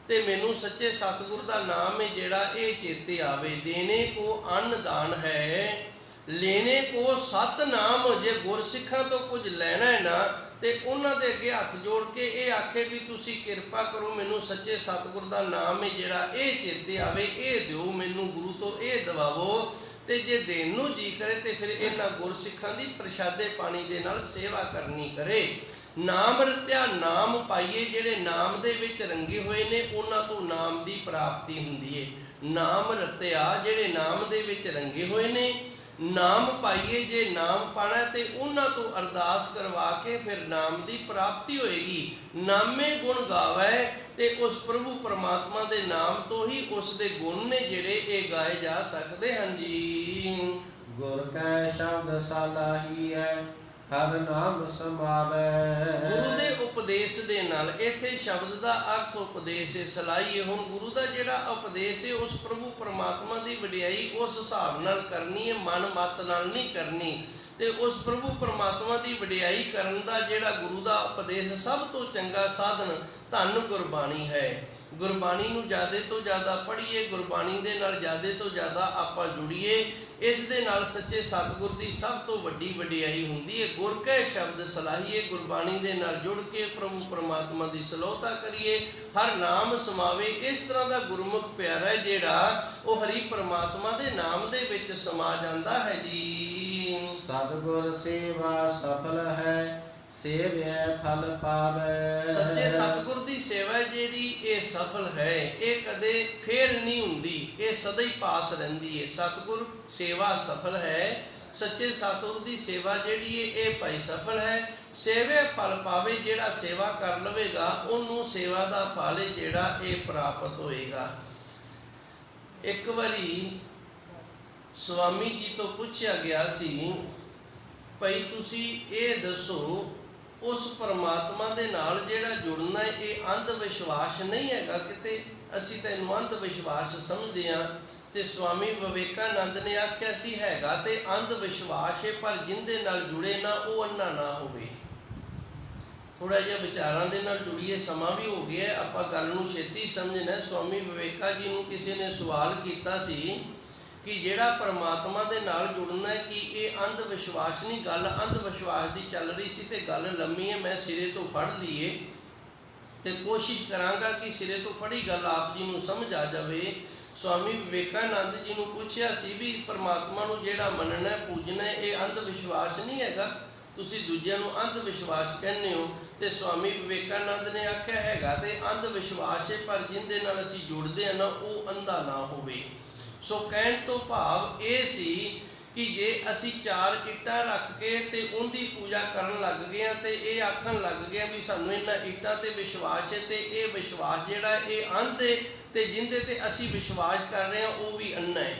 ਤੇ ਮੈਨੂੰ ਸੱਚੇ ਸਤਿਗੁਰ ਦਾ ਨਾਮ ਹੈ ਜਿਹੜਾ ਇਹ ਚੇਤੇ ਆਵੇ। ਦੇਣੇ ਕੋ ਅੰਨਦਾਨ ਹੈ, ਲੈਣੇ ਕੋ ਸਤਨਾਮ। ਜੇ ਗੁਰਸਿੱਖਾਂ ਤੋਂ ਕੁਝ ਲੈਣਾ ਹੈ ਨਾ, ਤੇ ਉਹਨਾਂ ਦੇ ਅੱਗੇ ਹੱਥ ਜੋੜ ਕੇ ਇਹ ਆਖੇ ਵੀ ਤੁਸੀਂ ਕਿਰਪਾ ਕਰੋ ਮੈਨੂੰ ਸੱਚੇ ਸਤਿਗੁਰ ਦਾ ਨਾਮ ਹੈ ਜਿਹੜਾ ਇਹ ਚੇਤੇ ਆਵੇ, ਇਹ ਦਿਓ ਮੈਨੂੰ, ਗੁਰੂ ਤੋਂ ਇਹ ਦਵਾਵੋ। ਤੇ ਜੇ ਦੇਣ ਨੂੰ ਜੀ ਕਰੇ ਤੇ ਫਿਰ ਇਹਨਾਂ ਗੁਰਸਿੱਖਾਂ ਦੀ ਪ੍ਰਸ਼ਾਦੇ ਪਾਣੀ ਦੇ ਨਾਲ ਸੇਵਾ ਕਰਨੀ ਕਰੇ। ਨਾਮ ਰਤਿਆ ਨਾਮ ਪਾਈਏ, ਜਿਹੜੇ ਨਾਮ ਦੇ ਵਿੱਚ ਰੰਗੇ ਹੋਏ ਨੇ ਉਹਨਾਂ ਤੋਂ ਨਾਮ ਦੀ ਪ੍ਰਾਪਤੀ ਹੁੰਦੀ ਹੈ। ਨਾਮ ਰਤਿਆ ਜਿਹੜੇ ਨਾਮ ਦੇ ਵਿੱਚ ਰੰਗੇ ਹੋਏ ਨੇ, ਨਾਮ ਪਾਈਏ, ਜੇ ਨਾਮ ਪਾਣਾ ਤੇ ਉਹਨਾਂ ਤੋਂ ਅਰਦਾਸ ਕਰਵਾ ਕੇ ਫਿਰ ਨਾਮ ਦੀ ਪ੍ਰਾਪਤੀ ਹੋਏਗੀ। ਨਾਮੇ ਗੁਣ ਗਾਵੇ, ਤੇ ਉਸ ਪ੍ਰਭੂ ਪਰਮਾਤਮਾ ਦੇ ਨਾਮ ਤੋਂ ਹੀ ਉਸ ਦੇ ਗੁਣ ਨੇ ਜਿਹੜੇ ਇਹ ਗਾਏ ਜਾ ਸਕਦੇ ਹਨ ਜੀ। ਗੁਰ ਕੈ ਸ਼ਬਦ ਸਲਾਹੀ ਹੈ, ਹਰ ਨਾਮ ਸਮਾਵੇ। ਗੁਰੂ ਦੇ ਉਪਦੇਸ਼ ਦੇ ਨਾਲ, ਇੱਥੇ ਸ਼ਬਦ ਦਾ ਅਰਥ ਉਪਦੇਸ਼ ਹੈ, ਸਲਾਹੀ ਹੈ। ਹੁਣ ਗੁਰੂ ਦਾ ਜਿਹੜਾ ਉਪਦੇਸ਼ ਹੈ ਉਸ ਪ੍ਰਭੂ ਪਰਮਾਤਮਾ ਦੀ ਵਡਿਆਈ ਉਸ ਹਿਸਾਬ ਨਾਲ ਕਰਨੀ ਹੈ, ਮਨ ਮਤ ਨਾਲ ਨਹੀਂ ਕਰਨੀ। ਤੇ ਉਸ ਪ੍ਰਭੂ ਪਰਮਾਤਮਾ ਦੀ ਵਡਿਆਈ ਕਰਨ ਦਾ ਜਿਹੜਾ ਗੁਰੂ ਦਾ ਉਪਦੇਸ਼ ਸਭ ਤੋਂ ਚੰਗਾ ਸਾਧਨ ਧੰਨ ਗੁਰਬਾਣੀ ਹੈ। ਗੁਰਬਾਣੀ ਨੂੰ ਜ਼ਿਆਦਾ ਤੋਂ ਜ਼ਿਆਦਾ ਪੜ੍ਹੀਏ, ਗੁਰਬਾਣੀ ਦੇ ਨਾਲ ਜ਼ਿਆਦਾ ਤੋਂ ਜ਼ਿਆਦਾ ਆਪਾਂ ਜੁੜੀਏ, ਇਸ ਦੇ ਨਾਲ ਸੱਚੇ ਸਤਿਗੁਰ ਦੀ ਸਭ ਤੋਂ ਵੱਡੀ ਵਡਿਆਈ ਹੁੰਦੀ ਹੈ। ਗੁਰ ਕੈ ਸ਼ਬਦ ਸਲਾਹੀਏ, ਗੁਰਬਾਣੀ ਦੇ ਨਾਲ ਜੁੜ ਕੇ ਪ੍ਰਭੂ ਪਰਮਾਤਮਾ ਦੀ ਸਲੋਤਾ ਕਰੀਏ, ਹਰ ਨਾਮ ਸਮਾਵੇ। ਇਸ ਤਰ੍ਹਾਂ ਦਾ ਗੁਰਮੁਖ ਪਿਆਰਾ ਜਿਹੜਾ ਉਹ ਹਰੀ ਪਰਮਾਤਮਾ ਦੇ ਨਾਮ ਦੇ ਵਿੱਚ ਸਮਾ ਜਾਂਦਾ ਹੈ ਜੀ। ਸਤਿਗੁਰ ਸੇਵਾ ਸਫਲ ਹੈ, ਸੇਵਿਆ ਫਲ ਪਾਵੇ। ਸੱਚੇ ਸਤਿਗੁਰ ਦੀ ਸੇਵਾ ਜਿਹੜੀ ਇਹ ਸਫਲ ਹੈ, ਇਹ ਕਦੇ ਫੇਲ ਨਹੀਂ ਹੁੰਦੀ, ਇਹ ਸਦਾ ਹੀ ਪਾਸ ਰਹਿੰਦੀ ਹੈ। ਸਤਿਗੁਰ ਸੇਵਾ ਸਫਲ ਹੈ, ਸੱਚੇ ਸਤਿਗੁਰ ਦੀ ਸੇਵਾ ਜਿਹੜੀ ਹੈ ਇਹ ਭਾਈ ਸਫਲ ਹੈ। ਸੇਵੇ ਫਲ ਪਾਵੇ, ਜਿਹੜਾ ਸੇਵਾ ਕਰ ਲਵੇਗਾ ਉਹਨੂੰ ਸੇਵਾ ਦਾ ਫਲ ਜਿਹੜਾ ਇਹ ਪ੍ਰਾਪਤ ਹੋਏਗਾ। ਇੱਕ ਵਾਰੀ ਸਵਾਮੀ ਜੀ ਤੋਂ ਪੁੱਛਿਆ ਗਿਆ ਸੀ, ਭਾਈ ਤੁਸੀਂ ਇਹ ਦੱਸੋ ਉਸ ਪਰਮਾਤਮਾ ਦੇ ਨਾਲ ਜਿਹੜਾ ਜੁੜਨਾ ਹੈ ਇਹ ਅੰਧ ਵਿਸ਼ਵਾਸ ਨਹੀਂ ਹੈਗਾ ਕਿਤੇ? ਅਸੀਂ ਤੈਨੂੰ ਅੰਧ ਵਿਸ਼ਵਾਸ ਸਮਝਦੇ ਹਾਂ। ਤੇ ਸਵਾਮੀ ਵਿਵੇਕਾਨੰਦ ਨੇ ਆਖਿਆ ਸੀ ਹੈਗਾ ਤੇ ਅੰਧ ਵਿਸ਼ਵਾਸ ਹੈ, ਪਰ ਜਿਹਦੇ ਨਾਲ ਜੁੜੇ ਨਾ ਉਹ ਅੰਨਾ ਨਾ ਹੋਵੇ। ਥੋੜਾ ਜਿਹਾ ਵਿਚਾਰਾਂ ਦੇ ਨਾਲ ਜੁੜੀਏ, ਸਮਾਂ ਵੀ ਹੋ ਗਿਆ, ਆਪਾਂ ਗੱਲ ਨੂੰ ਛੇਤੀ ਸਮਝਣਾ। ਸਵਾਮੀ ਵਿਵੇਕਾ ਜੀ ਨੂੰ ਕਿਸੇ ਨੇ ਸਵਾਲ ਕੀਤਾ ਸੀ ਕਿ ਜਿਹੜਾ ਪਰਮਾਤਮਾ ਦੇ ਨਾਲ ਜੁੜਨਾ ਹੈ ਕਿ ਇਹ ਅੰਧ ਵਿਸ਼ਵਾਸ ਨਹੀਂ? ਗੱਲ ਅੰਧ ਵਿਸ਼ਵਾਸ ਦੀ ਚੱਲ ਰਹੀ ਸੀ ਤੇ ਗੱਲ ਲੰਮੀ ਹੈ, ਮੈਂ ਸਿਰੇ ਤੋਂ ਫੜ ਲਈਏ ਤੇ ਕੋਸ਼ਿਸ਼ ਕਰਾਂਗਾ ਕਿ ਸਿਰੇ ਤੋਂ ਫੜੀ ਗੱਲ ਆਪ ਜੀ ਨੂੰ ਸਮਝ ਆ ਜਾਵੇ। ਸਵਾਮੀ ਵਿਵੇਕਾਨੰਦ ਜੀ ਨੂੰ ਪੁੱਛਿਆ ਸੀ ਵੀ ਪਰਮਾਤਮਾ ਨੂੰ ਜਿਹੜਾ ਮੰਨਣਾ ਪੂਜਣਾ ਇਹ ਅੰਧ ਵਿਸ਼ਵਾਸ ਨਹੀਂ ਹੈਗਾ? ਤੁਸੀਂ ਦੂਜਿਆਂ ਨੂੰ ਅੰਧ ਵਿਸ਼ਵਾਸ ਕਹਿੰਦੇ ਹੋ। ਤੇ ਸਵਾਮੀ ਵਿਵੇਕਾਨੰਦ ਨੇ ਆਖਿਆ ਹੈਗਾ ਤੇ ਅੰਧ ਵਿਸ਼ਵਾਸ ਹੈ, ਪਰ ਜਿਹਦੇ ਨਾਲ ਅਸੀਂ ਜੁੜਦੇ ਹਾਂ ਨਾ ਉਹ ਅੰਧਾ ਨਾ ਹੋਵੇ। ਸੋ ਕਹਿਣ ਤੋਂ ਭਾਵ ਇਹ ਸੀ ਕਿ ਜੇ ਅਸੀਂ 4 ਇੱਟਾਂ ਰੱਖ ਕੇ ਤੇ ਉਹਦੀ ਪੂਜਾ ਕਰਨ ਲੱਗ ਗਏ ਹਾਂ ਤੇ ਇਹ ਆਖਣ ਲੱਗ ਗਏ ਵੀ ਸਾਨੂੰ ਇਹਨਾਂ ਇੱਟਾਂ ਤੇ ਵਿਸ਼ਵਾਸ ਹੈ, ਤੇ ਇਹ ਵਿਸ਼ਵਾਸ ਜਿਹੜਾ ਇਹ ਅੰਧ ਹੈ, ਤੇ ਜਿਹਦੇ ਤੇ ਅਸੀਂ ਵਿਸ਼ਵਾਸ ਕਰ ਰਹੇ ਹਾਂ ਉਹ ਵੀ ਅੰਨਾ ਹੈ।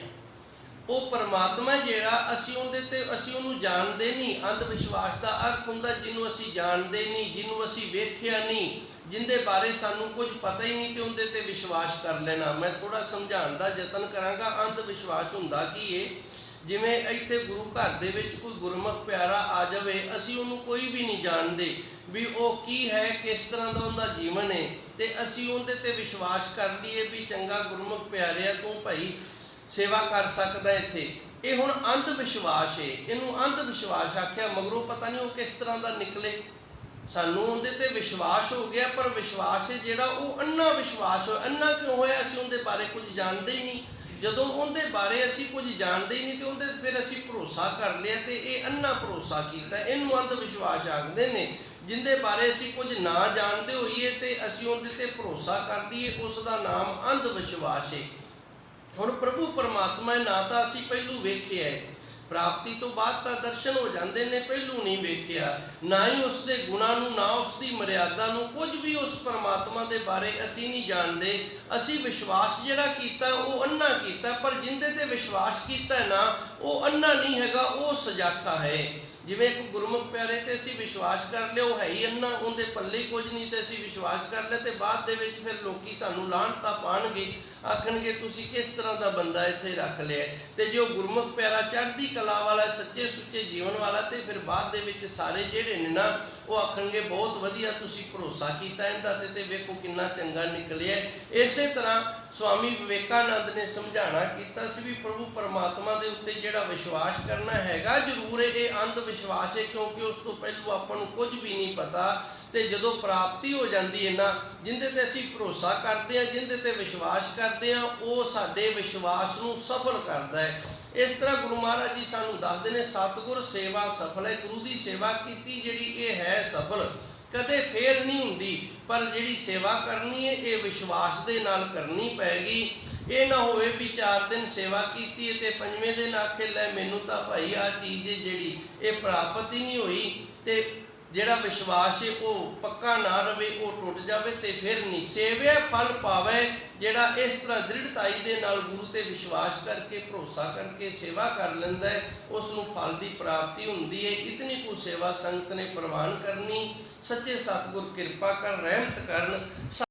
ਉਹ ਪਰਮਾਤਮਾ ਜਿਹੜਾ ਅਸੀਂ ਉਹਨੂੰ ਜਾਣਦੇ ਨਹੀਂ। ਅੰਧ ਵਿਸ਼ਵਾਸ ਦਾ ਅਰਥ ਹੁੰਦਾ ਜਿਹਨੂੰ ਅਸੀਂ ਜਾਣਦੇ ਨਹੀਂ, ਜਿਹਨੂੰ ਅਸੀਂ ਵੇਖਿਆ ਨਹੀਂ, जिंदे बारे सानू कुछ पता ही नहीं, तो उनके ते विश्वास कर लेना। मैं थोड़ा समझाने का यतन करांगा। अंध विश्वास हुंदा की है, जिमें इत्थे गुरु घर दे विच कोई गुरमुख प्यारा आ जाए, असी उन्होंने कोई भी नहीं जानते भी वो की है, किस तरह का उनका जीवन है, तो असी उनके ते विश्वास कर लीए भी चंगा गुरमुख प्यारिया तू भाई सेवा कर सकदा इत्थे। ये हुण अंध विश्वास है, इनू अंध विश्वास आख्या। मगरों पता नहीं वो किस तरह का निकले, सानू उनके ते विश्वास हो गया, पर विश्वास है जिहड़ा वो अन्ना विश्वास हो। अन्ना क्यों होया? असी उनके बारे कुछ जानते ही नहीं। जदों उनके बारे असी कुछ जानते ही नहीं, तो उनके फिर असी भरोसा कर लिया, तो ये अन्ना भरोसा किया। इनू अंध विश्वास आखते हैं। जिंदे बारे असी कुछ ना जानते होइए तो असी उनके ते भरोसा कर लईए, उसका नाम अंध विश्वास है। हुण प्रभु परमात्मा ना तो असी पहलू वेखिया है, प्राप्ति तो बाद तो दर्शन हो जाते हैं, पहलू नहीं वेखिया, ना ही उसके गुणों नूं, ना उसकी मर्यादा नूं, कुछ भी उस परमात्मा के बारे असी नहीं जानते। असी विश्वास जिहड़ा कीता वो अन्ना कीता, पर जिंदे ते विश्वास कीता ना वो अन्ना नहीं हैगा, वो सजाखा है। जिवें एक गुरमुख प्यारे ते असी विश्वास कर लिया, वो है ही अन्ना, उनके पल्ले कुछ नहीं, तो असी विश्वास कर लिया, तो बाद दे विच फिर लोकी सानू लाहनता पाणगे, आखणगे तुसी किस तरह का बंदा इत्थे रख लिया। तो जो गुरमुख प्यारा चढ़ती कला वाला, सच्चे सुच्चे जीवन वाला, तो फिर बाद दे विच सारे जिहड़े ने ना वो आखणगे बहुत वधिया तुसी भरोसा कीता इहदा ते वेखो किन्ना चंगा निकलिया। इसे तरह स्वामी विवेकानंद ने समझाना किया सी भी प्रभु परमात्मा के उत्ते जिहड़ा विश्वास करना हैगा जरूर है, ये अंध विश्वास है, क्योंकि उस तो पहलू आपां नूं कुछ भी नहीं पता। तो जदों प्राप्ति हो जाती है ना, जिंदे ते असीं भरोसा करते हैं, जिंदे ते विश्वास करते हैं, वो साडे विश्वास नूं सफल करता है। इस तरह गुरु महाराज जी सानू दसदे ने, सतगुर सेवा सफल है। गुरु की सेवा की जिहड़ी ये है सफल, कदे फेल नहीं हुंदी, पर जिहड़ी सेवा करनी है ये विश्वास दे नाल करनी पैगी। ये ना होवे भी 4 दिन सेवा की ते 5वें दिन आखे लै मैनू तां भाई आ चीज़ जिहड़ी ये प्राप्त ही नहीं हुई, ते जिहड़ा विश्वास है वो पक्का ना रहे, वो टुट जाए, तो फिर नहीं सेव्या फल पावे। जिहड़ा इस तरह दृढ़ताई दे नाल गुरु ते विश्वास करके भरोसा करके सेवा कर लैंदा है, उसनूं फल की प्राप्ति हुंदी है। इतनी कुछ सेवा संगत ने प्रवान करनी। सच्चे सतगुर किरपा कर, रहमत करन।